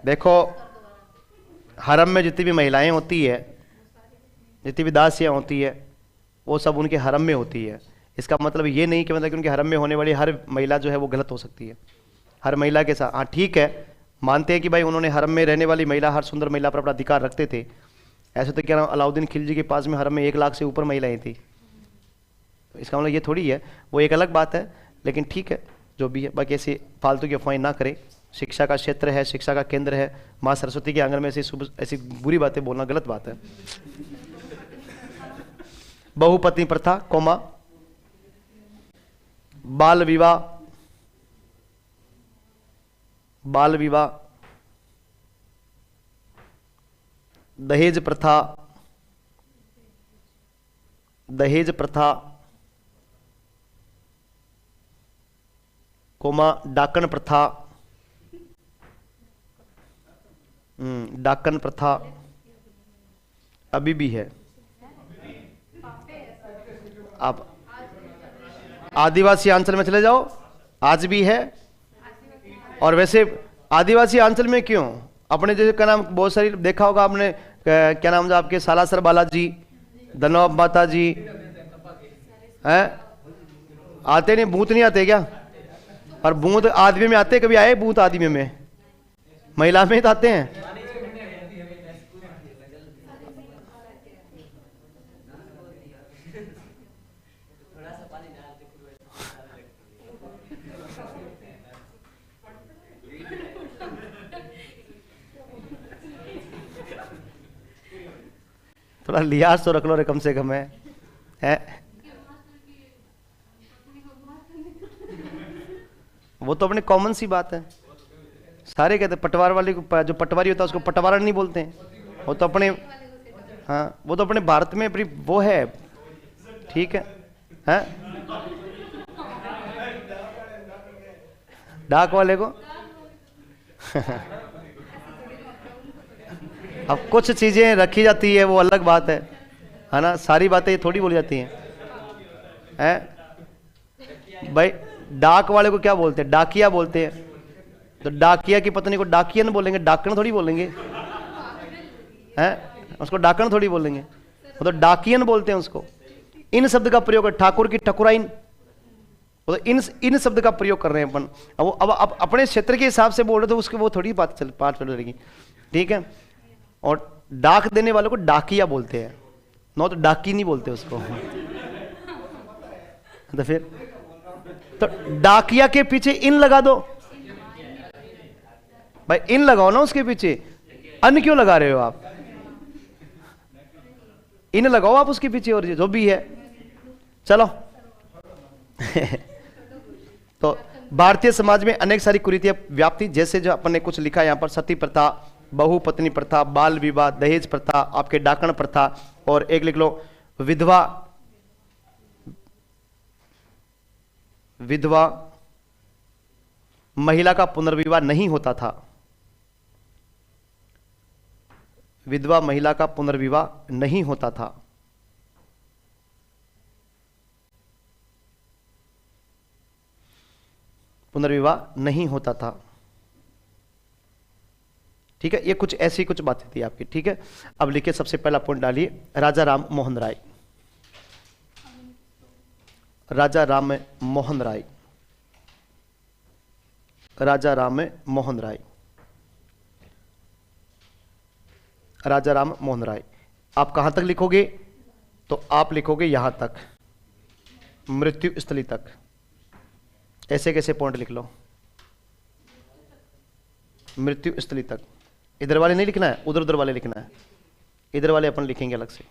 देखो हरम में जितनी भी महिलाएं होती है, जितनी भी दासियाँ होती है, वो सब उनके हरम में होती है। इसका मतलब ये नहीं कि मतलब कि उनके हरम में होने वाली हर महिला जो है वो गलत हो सकती है। हर महिला के साथ, हाँ ठीक है, मानते हैं कि भाई उन्होंने हरम में रहने वाली महिला, हर सुंदर महिला पर अपना अधिकार रखते थे। ऐसे तो क्या नाम, अलाउद्दीन खिलजी के पास में हरम में 1 लाख से ऊपर महिलाएं थी। तो इसका मतलब ये थोड़ी है, वो एक अलग बात है। लेकिन ठीक है, जो भी है, बाकी ऐसी फालतू की अफवाहें ना करें। शिक्षा का क्षेत्र है, शिक्षा का केंद्र है, माँ सरस्वती के आंगन में ऐसी बुरी बातें बोलना गलत बात है। बहुपत्नी प्रथा, कोमा, बाल विवाह, बाल विवाह, दहेज प्रथा, दहेज प्रथा, कोमा डाकन प्रथा, डाकन प्रथा अभी भी है। आप आदिवासी अंचल में चले जाओ, आज भी है। और वैसे आदिवासी अंचल में क्यों, अपने जैसे क्या नाम, बहुत सारी देखा होगा आपने, क्या नाम है आपके, सालासर बालाजी, धनौब माता जी हैं, आते नहीं, भूत नहीं आते क्या? और भूत आदमी में आते, कभी आए भूत आदमी में? महिला में तो आते हैं। थोड़ा लिहाज तो रख लो रे, कम से कम है? वो तो अपने कॉमन सी बात है। सारे कहते पटवार वाले को, जो पटवारी होता है उसको पटवारा नहीं बोलते हैं। वो तो अपने, हाँ वो तो अपने भारत में अपनी वो है, ठीक है? डाक वाले को अब कुछ चीजें रखी जाती है, वो अलग बात है ना? सारी बातें थोड़ी बोली जाती हैं भाई। डाक वाले को क्या बोलते हैं? डाकिया बोलते हैं। तो डाकिया की पत्नी को डाकियन बोलेंगे, डाकन थोड़ी बोलेंगे हैं? उसको डाकन थोड़ी बोलेंगे, वो तो डाकियन बोलते हैं उसको। इन शब्द का प्रयोग, ठाकुर की ठकुराइन, वो तो इन शब्द का प्रयोग कर रहे हैं अपन। अब अपने क्षेत्र के हिसाब से बोल रहे तो उसके वो थोड़ी बात चल रहेगी, ठीक है? और डाक देने वालों को डाकिया बोलते हैं, नो तो डाकी नहीं बोलते उसको। तो फिर तो डाकिया के पीछे इन लगा दो भाई, इन लगाओ ना उसके पीछे, अन क्यों लगा रहे हो आप? इन लगाओ आप उसके पीछे, और जो भी है चलो। तो भारतीय समाज में अनेक सारी कुरीतियां व्याप्ति, जैसे जो अपन ने कुछ लिखा यहां पर, सती प्रथा, बहुपत्नी प्रथा, बाल विवाह, दहेज प्रथा, आपके डाकण प्रथा, और एक लिख लो विधवा, विधवा महिला का पुनर्विवाह नहीं होता था। विधवा महिला का पुनर्विवाह नहीं होता था। पुनर्विवाह नहीं होता था, ठीक है? ये कुछ ऐसी कुछ बातें थी आपकी, ठीक है? अब लिखिए, सबसे पहला पॉइंट डालिए, राजा राम मोहन राय। राजा राम मोहन राय, राजा राम मोहन राय, राजा राम मोहन राय। आप कहां तक लिखोगे? तो आप लिखोगे यहां तक, मृत्यु स्थली तक। ऐसे कैसे पॉइंट लिख लो, मृत्यु स्थली तक। इधर वाले नहीं लिखना है, उधर उधर वाले लिखना है। इधर वाले अपन लिखेंगे अलग से।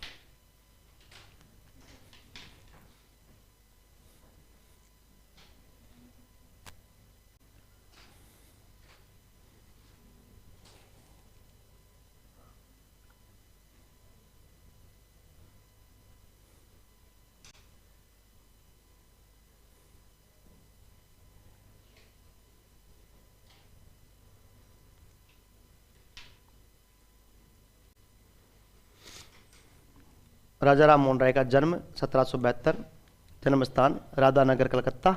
राजा राम मोहन राय का जन्म 1772, जन्म स्थान राधानगर कलकत्ता।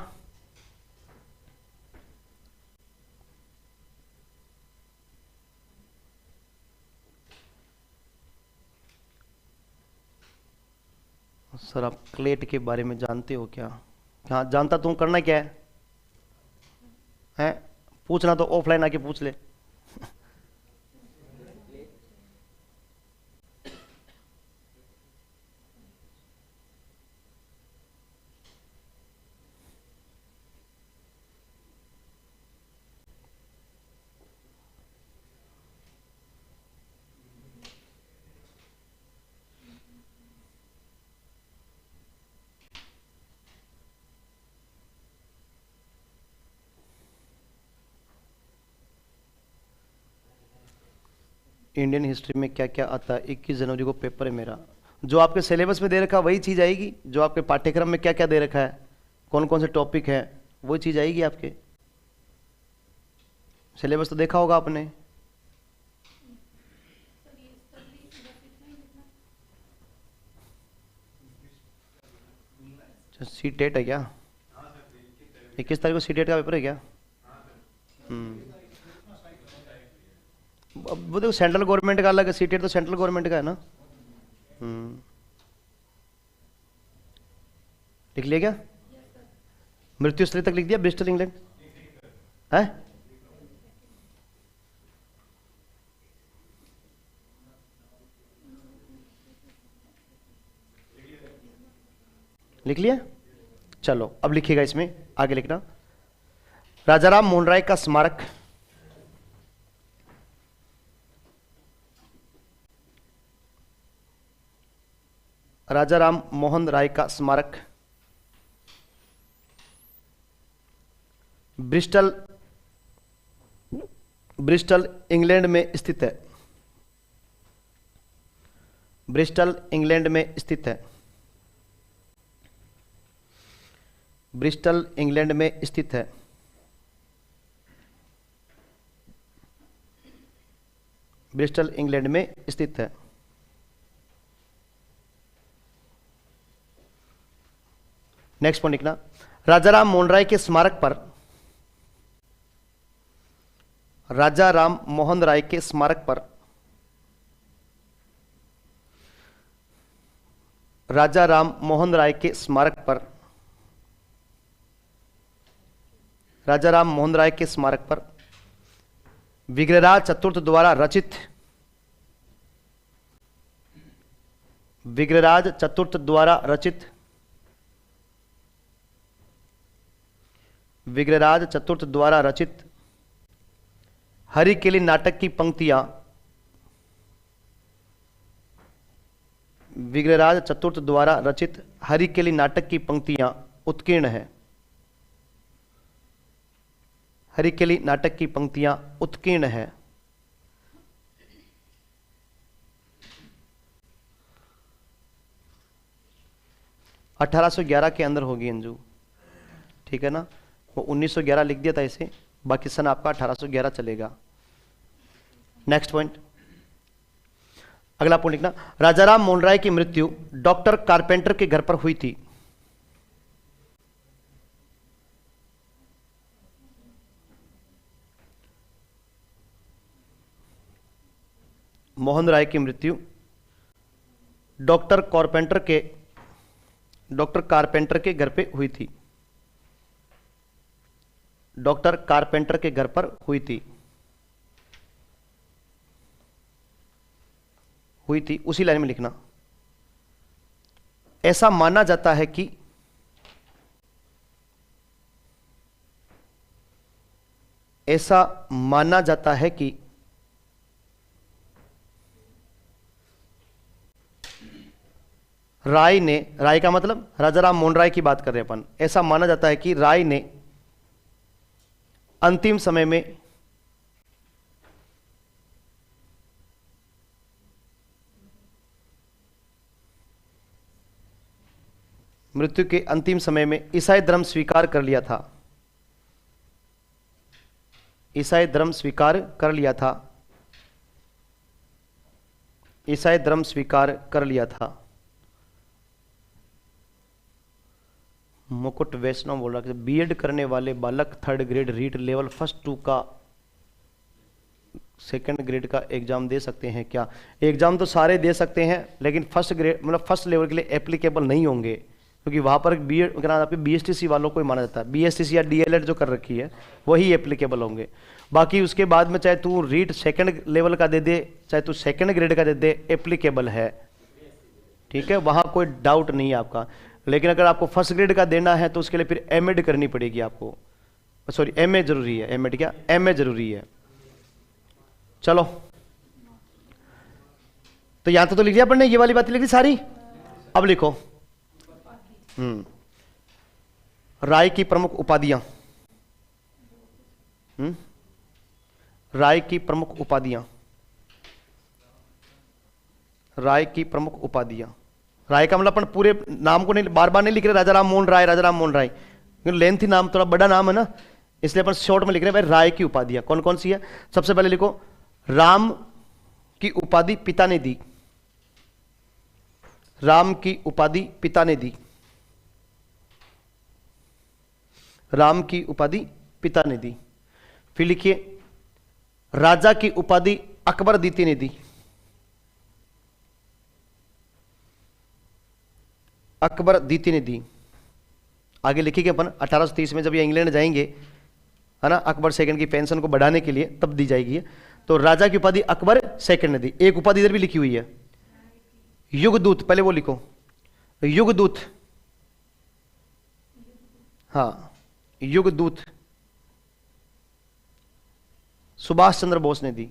सर आप क्लेट के बारे में जानते हो क्या? हाँ जानता, तुम करना क्या है? पूछना तो ऑफलाइन आके पूछ ले। इंडियन हिस्ट्री में क्या क्या आता है? 21 जनवरी को पेपर है मेरा। जो आपके सिलेबस में दे रखा है वही चीज़ आएगी। जो आपके पाठ्यक्रम में क्या क्या दे रखा है, कौन कौन से टॉपिक है, वही चीज़ आएगी आपके। सिलेबस तो देखा होगा आपने। सी टेट है क्या? 21 तारीख को सी टेट का पेपर है क्या? अब वो देखो सेंट्रल गवर्नमेंट का अलग है, सी टेट तो सेंट्रल गवर्नमेंट का है ना। लिख लिया क्या? मृत्यु स्थली तक लिख दिया, ब्रिस्टल इंग्लैंड है। लिख लिया? चलो अब लिखिएगा, इसमें आगे लिखना। राजाराम मोहन राय का स्मारक, राजाराम मोहन राय का स्मारक ब्रिस्टल ब्रिस्टल इंग्लैंड में स्थित है। ब्रिस्टल इंग्लैंड में स्थित है। ब्रिस्टल इंग्लैंड में स्थित है। ब्रिस्टल इंग्लैंड में स्थित है। नेक्स्ट पॉइंट लिखना। राजाराम मोहन राय के स्मारक पर, राजाराम मोहन राय के स्मारक पर, राजाराम मोहन राय के स्मारक पर, राजाराम मोहन राय के स्मारक पर विग्रहराज चतुर्थ द्वारा रचित, विग्रहराज चतुर्थ द्वारा रचित, विग्रहराज चतुर्थ द्वारा रचित हरिकेली नाटक की पंक्तियां, विग्रहराज चतुर्थ द्वारा रचित हरिकेली नाटक की पंक्तियां उत्कीर्ण है। हरिकेली नाटक की पंक्तियां उत्कीर्ण है। (1811) के अंदर होगी अंजू, ठीक है ना। वो 1911 लिख दिया था इसे, बाकी सन आपका 1811 चलेगा। नेक्स्ट पॉइंट, अगला पॉइंट लिखना। राजाराम मोहन राय की मृत्यु डॉक्टर कारपेंटर के घर पर हुई थी। मोहन राय की मृत्यु डॉक्टर कारपेंटर के घर पे हुई थी। डॉक्टर कारपेंटर के घर पर हुई थी। उसी लाइन में लिखना। ऐसा माना जाता है कि, ऐसा माना जाता है कि राय ने, राय का मतलब राजाराम मोहन राय की बात कर रहे हैं अपन, ऐसा माना जाता है कि राय ने अंतिम समय में मृत्यु के अंतिम समय में ईसाई धर्म स्वीकार कर लिया था। ईसाई धर्म स्वीकार कर लिया था। ईसाई धर्म स्वीकार कर लिया था। मुकुट वैष्णव बोल रहा है, बीएड करने वाले बालक 3rd grade REET level first 2 का सेकंड ग्रेड का एग्जाम दे सकते हैं क्या? एग्जाम तो सारे दे सकते हैं, लेकिन फर्स्ट ग्रेड मतलब फर्स्ट लेवल के लिए एप्लीकेबल नहीं होंगे, क्योंकि वहाँ पर आपके बीएसटीसी वालों को ही माना जाता है। बीएसटीसी या डीएलएड जो कर रखी है वही एप्लीकेबल होंगे। बाकी उसके बाद में चाहे तू रीट सेकंड लेवल का दे दे, चाहे तू सेकंड ग्रेड का दे दे, एप्लीकेबल है, ठीक है, वहाँ कोई डाउट नहीं है आपका। लेकिन अगर आपको फर्स्ट ग्रेड का देना है तो उसके लिए फिर एमएड करनी पड़ेगी आपको, सॉरी एमए जरूरी है, एमएड क्या, एमए जरूरी है। चलो, तो यहां तो लिख लिया अपन ने, ये वाली बातें लिख दी सारी। अब लिखो राय की प्रमुख उपाधियां, राय की प्रमुख उपाधियां, राय की प्रमुख उपाधियां। राय का मतलब अपन पूरे नाम को नहीं, बार बार नहीं लिख रहे राजा राम मोहन राय, राजा राम मोहन राय, लेंथी नाम, थोड़ा बड़ा नाम है ना, इसलिए अपन शॉर्ट में लिख रहे हैं भाई। राय की उपाधियां कौन कौन सी है? सबसे पहले लिखो, राम की उपाधि पिता ने दी, राम की उपाधि पिता ने दी, राम की उपाधि पिता ने दी। फिर लिखिए, राजा की उपाधि अकबर द्वितीय ने दी, अकबर द्वितीय ने दी। आगे लिखेंगे अपन 1830 में जब ये इंग्लैंड जाएंगे, है ना, अकबर सेकंड की पेंशन को बढ़ाने के लिए तब दी जाएगी। तो राजा की उपाधि अकबर सेकंड ने दी। एक उपाधि इधर भी लिखी हुई है, युगदूत, पहले वो लिखो, युगदूत, हाँ युगदूत सुभाष चंद्र बोस ने दी,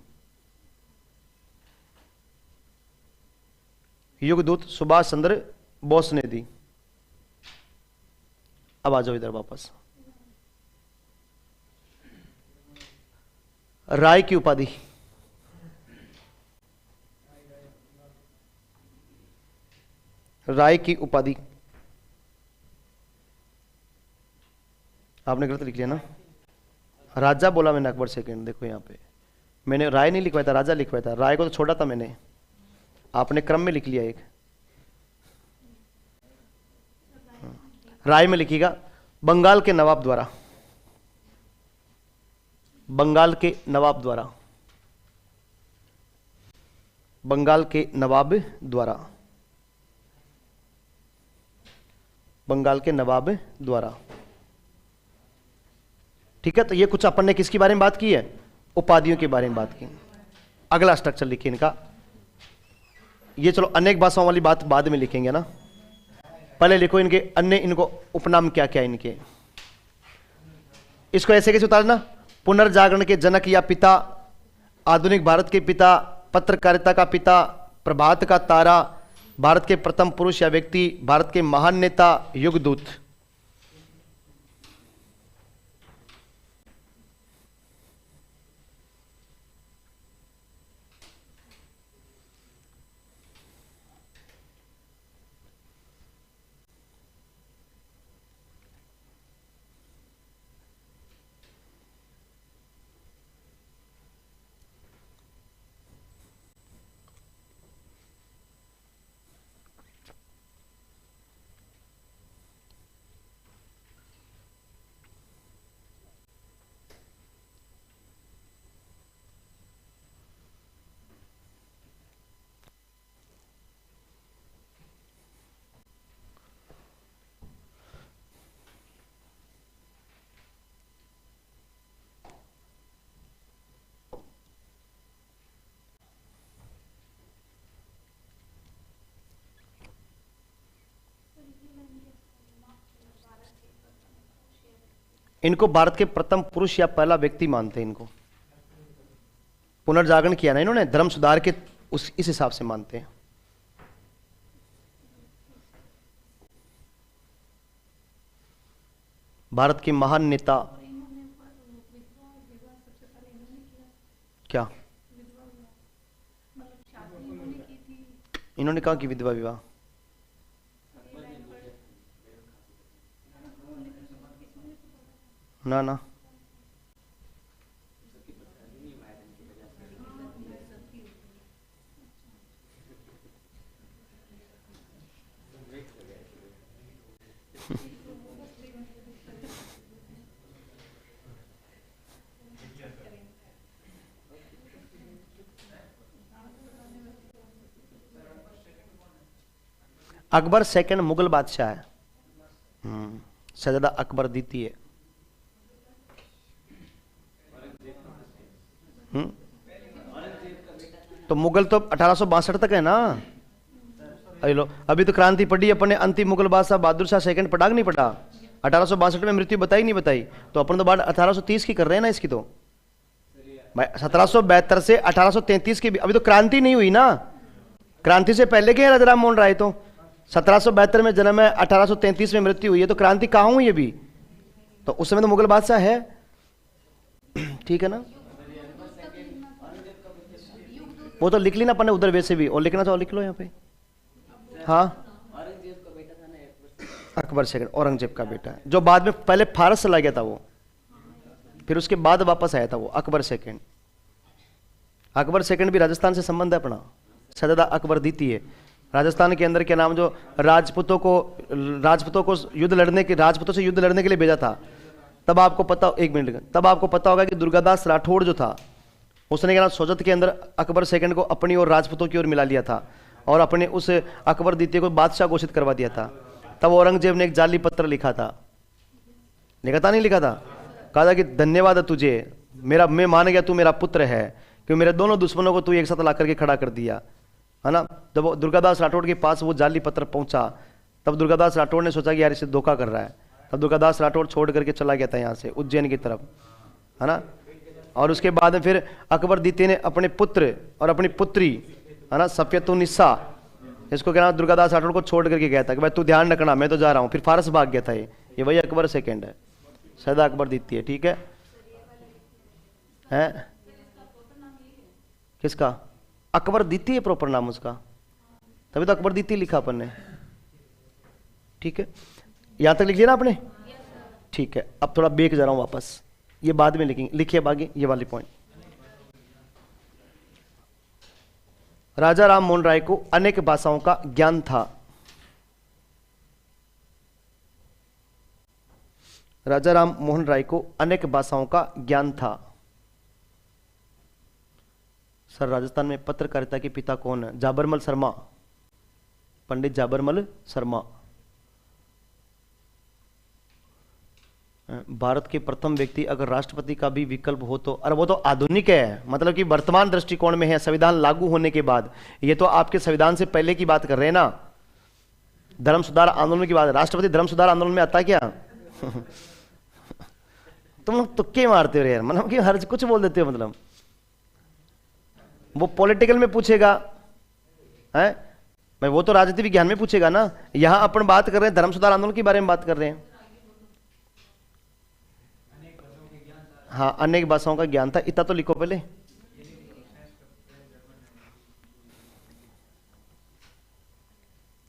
युगदूत सुभाष चंद्र बोस ने दी। अब आ जाओ इधर वापस। राय की उपाधि, राय की उपाधि आपने गलत लिख लिया ना, राजा बोला मैंने, अकबर सेकंड, देखो यहां पे मैंने राय नहीं लिखवाया था, राजा लिखवाया था। राय को तो छोड़ा था मैंने, आपने क्रम में लिख लिया एक। राय में लिखिएगा, बंगाल के नवाब द्वारा, बंगाल के नवाब द्वारा, बंगाल के नवाब द्वारा, बंगाल के नवाब द्वारा, ठीक है। तो ये कुछ अपन ने किसके बारे में बात की है? उपाधियों के बारे में बात की। अगला स्ट्रक्चर लिखिए इनका, ये चलो अनेक भाषाओं वाली बात बाद में लिखेंगे ना, पहले लिखो इनके अन्य, इनको उपनाम क्या क्या इनके। इसको ऐसे कैसे उतारना? पुनर्जागरण के जनक या पिता, आधुनिक भारत के पिता, पत्रकारिता का पिता, प्रभात का तारा, भारत के प्रथम पुरुष या व्यक्ति, भारत के महान नेता, युगदूत। इनको भारत के प्रथम पुरुष या पहला व्यक्ति मानते हैं। इनको पुनर्जागरण किया ना इन्होंने, धर्म सुधार के इस हिसाब से मानते हैं। भारत के महान नेता, क्या इन्होंने कहा कि विधवा विवाह? ना ना, अकबर सेकंड मुगल बादशाह है। शहजादा अकबर द्वितीय। तो मुगल तो 1862 तक है ना। अरे लो, अभी तो क्रांति पढ़ी अपन ने, अंतिम मुगल बादशाह बहादुर शाह सेकंड पढ़ा कि नहीं पढ़ा? 1862 में मृत्यु बताई नहीं बताई? तो अपन तो बात 1830 की कर रहे हैं ना इसकी। तो 1772 से 1833 की भी, अभी तो क्रांति नहीं हुई ना। क्रांति से पहले के हैं राजा राम मोहन राय। तो 1772 में जन्म है, 1833 में मृत्यु हुई है, तो क्रांति कहाँ हुई अभी? तो उस समय तो मुगल बादशाह है। ठीक है ना। वो तो लिख ली ना अपन ने उधर, वैसे भी और लिखना चाहो लिख लो यहाँ पे। हाँ, अकबर सेकंड औरंगजेब का बेटा है, जो बाद में पहले फारस चला गया था वो, फिर उसके बाद वापस आया था वो अकबर सेकंड। अकबर सेकंड भी राजस्थान से संबंध है अपना। शहजादा अकबर द्वितीय राजस्थान के अंदर, क्या नाम, जो राजपूतों को युद्ध लड़ने के, राजपूतों से युद्ध लड़ने के लिए भेजा था। तब आपको पता, एक मिनट, तब आपको पता होगा कि दुर्गादास राठौड़ जो था, उसने क्या नाम सोजत के अंदर अकबर सेकंड को अपनी और राजपूतों की ओर मिला लिया था और अपने उस अकबर द्वितीय को बादशाह घोषित करवा दिया था। तब औरंगजेब ने एक जाली पत्र लिखा था, लिखा था नहीं लिखा था? कहा था कि धन्यवाद तुझे, मैं मान गया तू मेरा पुत्र है, क्योंकि मेरे दोनों दुश्मनों को तू एक साथ ला करके खड़ा कर दिया, है ना। जब वो दुर्गादास राठौड़ के पास वो जाली पत्र पहुंचा, तब दुर्गादास राठौड़ ने सोचा कि यार इसे धोखा कर रहा है। तब दुर्गादास राठौड़ छोड़ करके चला गया था यहाँ से उज्जैन की तरफ, है ना। और उसके बाद में फिर अकबर द्वितीय ने अपने पुत्र और अपनी पुत्री, है ना, सफियतुन्निसा, इसको क्या नाम, दुर्गादास राठौड़ को छोड़ करके गया था कि भाई तू ध्यान रखना, मैं तो जा रहा हूँ। फिर फारस भाग गया था ये वही अकबर सेकंड है, शहजादा अकबर द्वितीय। ठीक है, हैं? किसका? अकबर द्वितीय प्रॉपर नाम उसका, तभी तो अकबर द्वितीय लिखा अपन ने। ठीक है, यहां तक लिख लिया ना आपने? ठीक है, अब थोड़ा बेक जा रहा हूं वापस, ये बाद में लिखेंगे, लिखिए बाकी ये वाली पॉइंट। राजा राम मोहन राय को अनेक भाषाओं का ज्ञान था। राजा राम मोहन राय को अनेक भाषाओं का ज्ञान था। सर, राजस्थान में पत्रकारिता के पिता कौन है? जाबरमल शर्मा, पंडित जाबरमल शर्मा। भारत के प्रथम व्यक्ति अगर राष्ट्रपति का भी विकल्प हो तो, अरे वो तो आधुनिक है, मतलब कि वर्तमान दृष्टिकोण में है, संविधान लागू होने के बाद। ये तो आपके संविधान से पहले की बात कर रहे हैं ना, धर्म सुधार आंदोलन की बात। राष्ट्रपति धर्म सुधार आंदोलन में आता क्या? तुम लोग तुक्के मारते हो यार, मतलब कि हर कुछ बोल देते हो। मतलब वो पॉलिटिकल में पूछेगा, है भाई, वो तो राजनीति विज्ञान में पूछेगा ना। यहां अपन बात कर रहे हैं धर्म सुधार आंदोलन के बारे में बात कर रहे हैं। हाँ, अनेक भाषाओं का ज्ञान था, इतना तो लिखो पहले।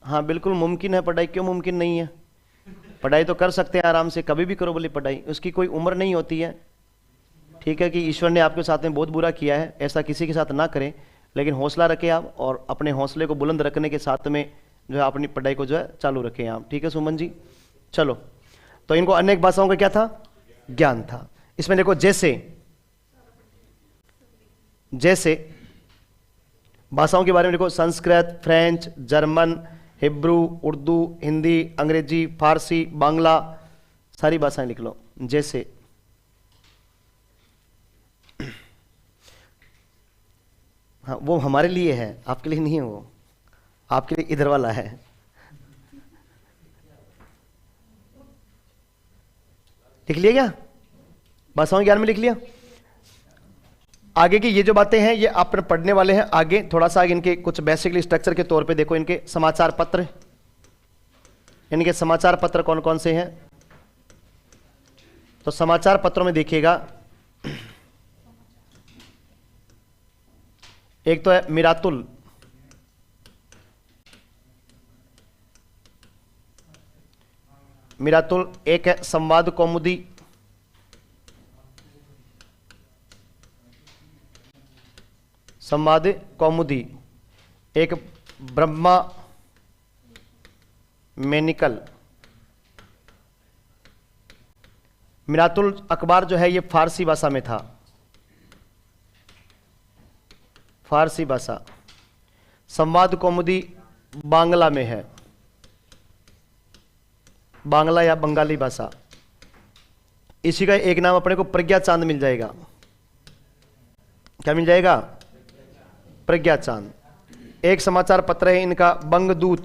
हाँ बिल्कुल मुमकिन है पढ़ाई, क्यों मुमकिन नहीं है? पढ़ाई तो कर सकते हैं आराम से, कभी भी करो बोले पढ़ाई, उसकी कोई उम्र नहीं होती है। ठीक है कि ईश्वर ने आपके साथ में बहुत बुरा किया है, ऐसा किसी के साथ ना करें, लेकिन हौसला रखें आप, और अपने हौसले को बुलंद रखने के साथ में जो है अपनी पढ़ाई को जो है चालू रखें आप। ठीक है सुमन जी, चलो। तो इनको अनेक भाषाओं का क्या था? ज्ञान था। इसमें देखो, जैसे जैसे भाषाओं के बारे में देखो, Sanskrit, French, German, Hebrew, Urdu, Hindi, अंग्रेजी, फारसी, बांग्ला, सारी भाषाएं लिख लो। जैसे हाँ, वो हमारे लिए है, आपके लिए नहीं है, वो आपके लिए इधर वाला है। लिख लिया क्या? भाषाओं ज्ञान में लिख लिया। आगे की ये जो बातें हैं ये आप पढ़ने वाले हैं आगे, थोड़ा सा आगे इनके कुछ बेसिकली स्ट्रक्चर के तौर पे देखो। इनके समाचार पत्र, इनके समाचार पत्र कौन कौन से हैं? तो समाचार पत्रों में देखिएगा, एक तो है मिरातुल, मिरातुल, एक है संवाद कौमुदी, संवाद कौमुदी, एक ब्रह्मा मेनिकल। मिरातुल अखबार जो है ये फारसी भाषा में था, फारसी भाषा। संवाद कौमुदी बांग्ला में है, बांग्ला या बंगाली भाषा। इसी का एक नाम अपने को प्रज्ञा चांद मिल जाएगा। क्या मिल जाएगा? प्रज्ञा चांद। एक समाचार पत्र है इनका बंगदूत।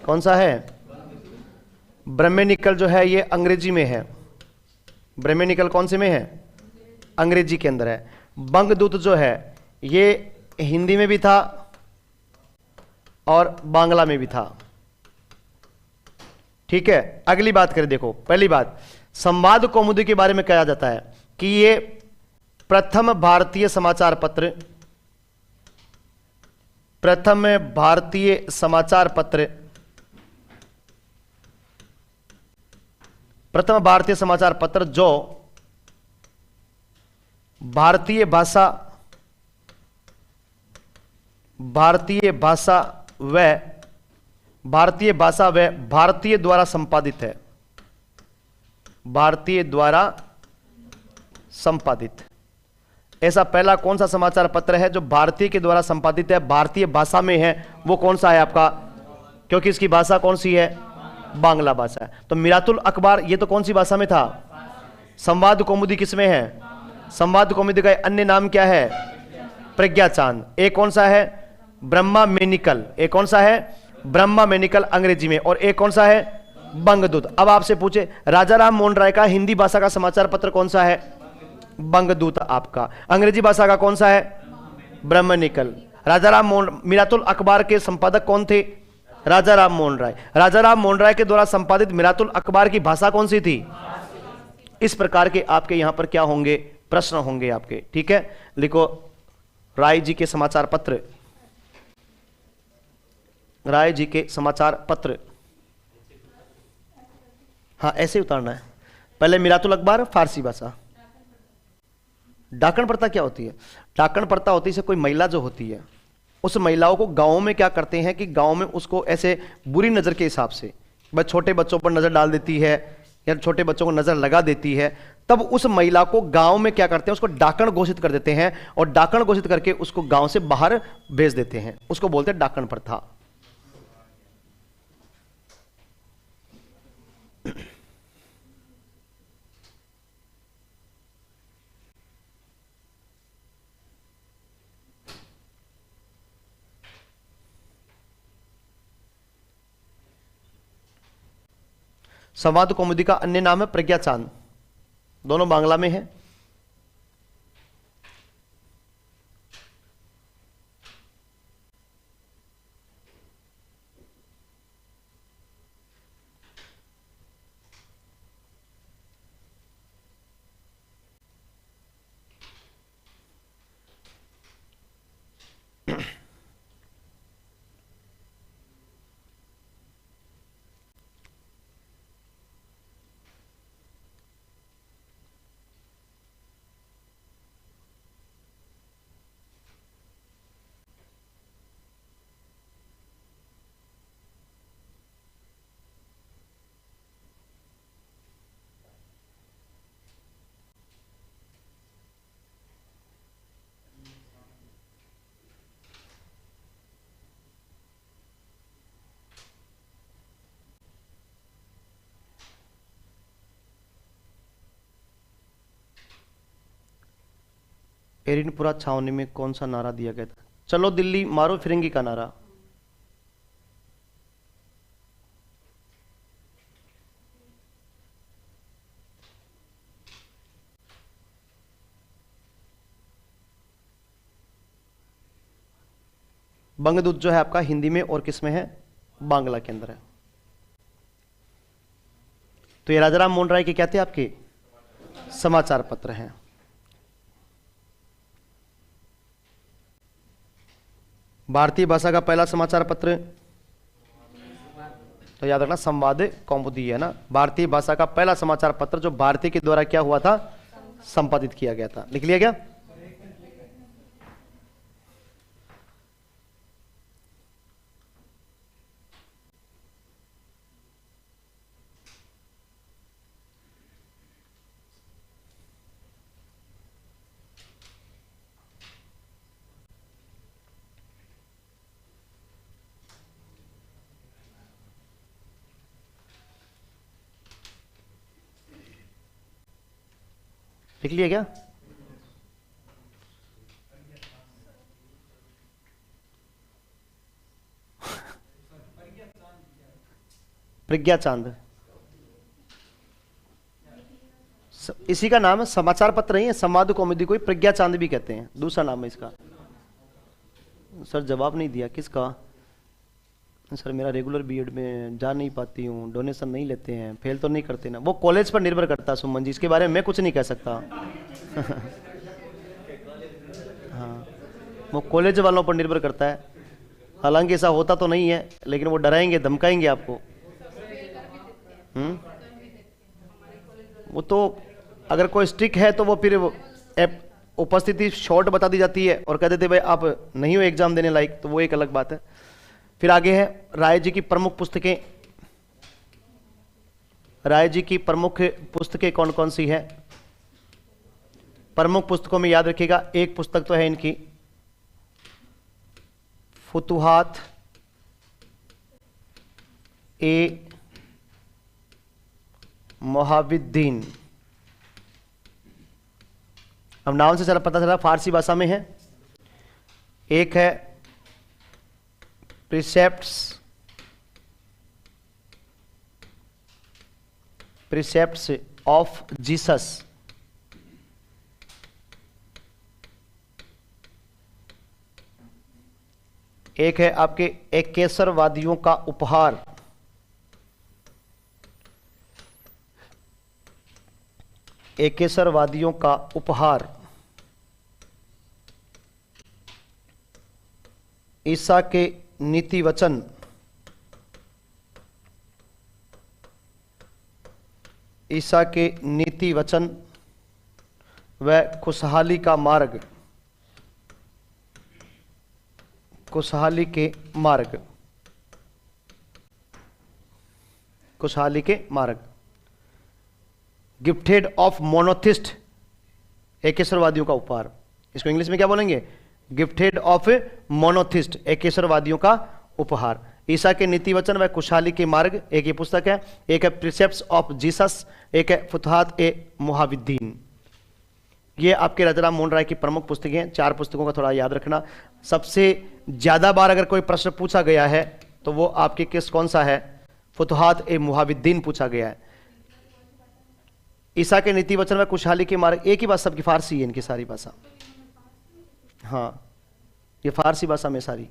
कौन सा है? ब्रह्मनिकल जो है ये अंग्रेजी में है। ब्रह्मनिकल कौन से में है? अंग्रेजी के अंदर है। बंगदूत जो है ये हिंदी में भी था और बांग्ला में भी था। ठीक है, अगली बात करें। देखो, पहली बात, संवाद कौमुदी के बारे में कहा जाता है कि ये प्रथम भारतीय समाचार पत्र, प्रथम भारतीय समाचार पत्र, प्रथम भारतीय समाचार पत्र जो भारतीय भाषा व भारतीय द्वारा संपादित है। भारतीय द्वारा संपादित। ऐसा पहला कौन सा समाचार पत्र है जो भारतीय के द्वारा संपादित है, भारतीय भाषा में है? वो कौन सा है आपका? क्योंकि इसकी भाषा कौन सी है? बांग्ला भाषा है। तो मिरातुल अखबार ये तो कौन सी भाषा में था? संवाद कौमुदी किस में है? संवाद कौमुदी का अन्य नाम क्या है? प्रज्ञा चांद। एक कौन सा है? ब्रह्मा मेनिकल। एक कौन सा है? ब्रह्मा मेनिकल अंग्रेजी में। और एक कौन सा है? बंगदूत। अब आपसे पूछे राजा राम मोहन राय का हिंदी भाषा का समाचार पत्र कौन सा है? बंगदूत आपका। अंग्रेजी भाषा का कौन सा है? ब्रह्मनिकल। राजा राम मोहन, मिरातुल अखबार के संपादक कौन थे? राजा राम मोहन राय। राजा राम मोहन राय के द्वारा संपादित मिरातुल अखबार की भाषा कौन सी थी? इस प्रकार के आपके यहां पर क्या होंगे? प्रश्न होंगे आपके। ठीक है, लिखो राय जी के समाचार पत्र, राय जी के समाचार पत्र। हाँ, ऐसे उतारना है। पहले मिरातुल अखबार फारसी भाषा। डाकण प्रथा क्या होती है? डाकण प्रथा होती है, कोई महिला जो होती है उस महिलाओं को गांवों में क्या करते हैं कि गांव में उसको ऐसे बुरी नजर के हिसाब से बस छोटे बच्चों पर नजर डाल देती है या छोटे बच्चों को नजर लगा देती है, तब उस महिला को गांव में क्या करते हैं? उसको डाकण घोषित कर देते हैं और डाकण घोषित करके उसको गांव से बाहर भेज देते हैं। उसको बोलते हैं डाकण प्रथा। संवाद कौमुदी का अन्य नाम है प्रज्ञा चांद। दोनों बांग्ला में है। एरिनपुरा छावनी में कौन सा नारा दिया गया था? चलो दिल्ली मारो फिरंगी का नारा। बंगदूत जो है आपका हिंदी में और किस में है? बांग्ला के अंदर है। तो ये राजाराम मोहन राय के क्या थे? आपके समाचार पत्र हैं। भारतीय भाषा का पहला समाचार पत्र तो याद रखना संवाद कौमुदी है ना। भारतीय भाषा का पहला समाचार पत्र जो भारतीय के द्वारा क्या हुआ था? संपादित किया गया था। लिख लिया क्या? लिख लिया क्या? प्रज्ञा चांद, इसी का नाम है, समाचार पत्र नहीं है, संवाद कौमुदी कोई प्रज्ञा चांद भी कहते हैं, दूसरा नाम है इसका। सर जवाब नहीं दिया, किसका? सर मेरा रेगुलर बीएड में जा नहीं पाती हूँ, डोनेशन नहीं लेते हैं, फेल तो नहीं करते ना। वो कॉलेज पर निर्भर करता है सुमन जी, इसके बारे में मैं कुछ नहीं कह सकता। हाँ, वो कॉलेज वालों पर निर्भर करता है, हालांकि ऐसा होता तो नहीं है, लेकिन वो डराएंगे धमकाएंगे आपको। वो तो अगर कोई स्ट्रिक है तो वो फिर उपस्थिति शॉर्ट बता दी जाती है और कह देते भाई आप नहीं हो एग्जाम देने लायक, तो वो एक अलग बात है। फिर आगे है राय जी की प्रमुख पुस्तकें। राय जी की प्रमुख पुस्तकें कौन कौन सी है? प्रमुख पुस्तकों में याद रखिएगा, एक पुस्तक तो है इनकी फुतुहात ए मोहाविद्दीन। अब नाम से चला पता चला फारसी भाषा में है। एक है प्रिसेप्ट्स ऑफ जीसस। एक है आपके एकेसरवादियों का उपहार। एकेसरवादियों का उपहार। ईसा के नीति वचन। ईसा के नीति वचन व खुशहाली का मार्ग। खुशहाली के मार्ग। खुशहाली के मार्ग। गिफ्टेड ऑफ मोनोथिस्ट, एकेश्वरवादियों का उपहार। इसको इंग्लिश में क्या बोलेंगे? गिफ्टेड ऑफ मोनोथिस्ट, एकेश्वरवादियों का उपहार। ईसा के नीति वचन व खुशहाली के मार्ग, एक ये पुस्तक है। एक है प्रिसेप्ट्स ऑफ जीसस, एक है फुतुहात ए मोहाविद्दीन। ये आपके राजाराम मोहन राय की प्रमुख पुस्तकें हैं। 4 पुस्तकों का थोड़ा याद रखना। सबसे ज्यादा बार अगर कोई प्रश्न पूछा गया है तो वो आपके किस कौन सा है? फुतुहात ए मोहाविद्दीन पूछा गया है। ईसा के नीति वचन व खुशहाली के मार्ग, एक ही बात सबकी, फारसी है इनकी सारी भाषा। हाँ, ये फारसी भाषा में सारी।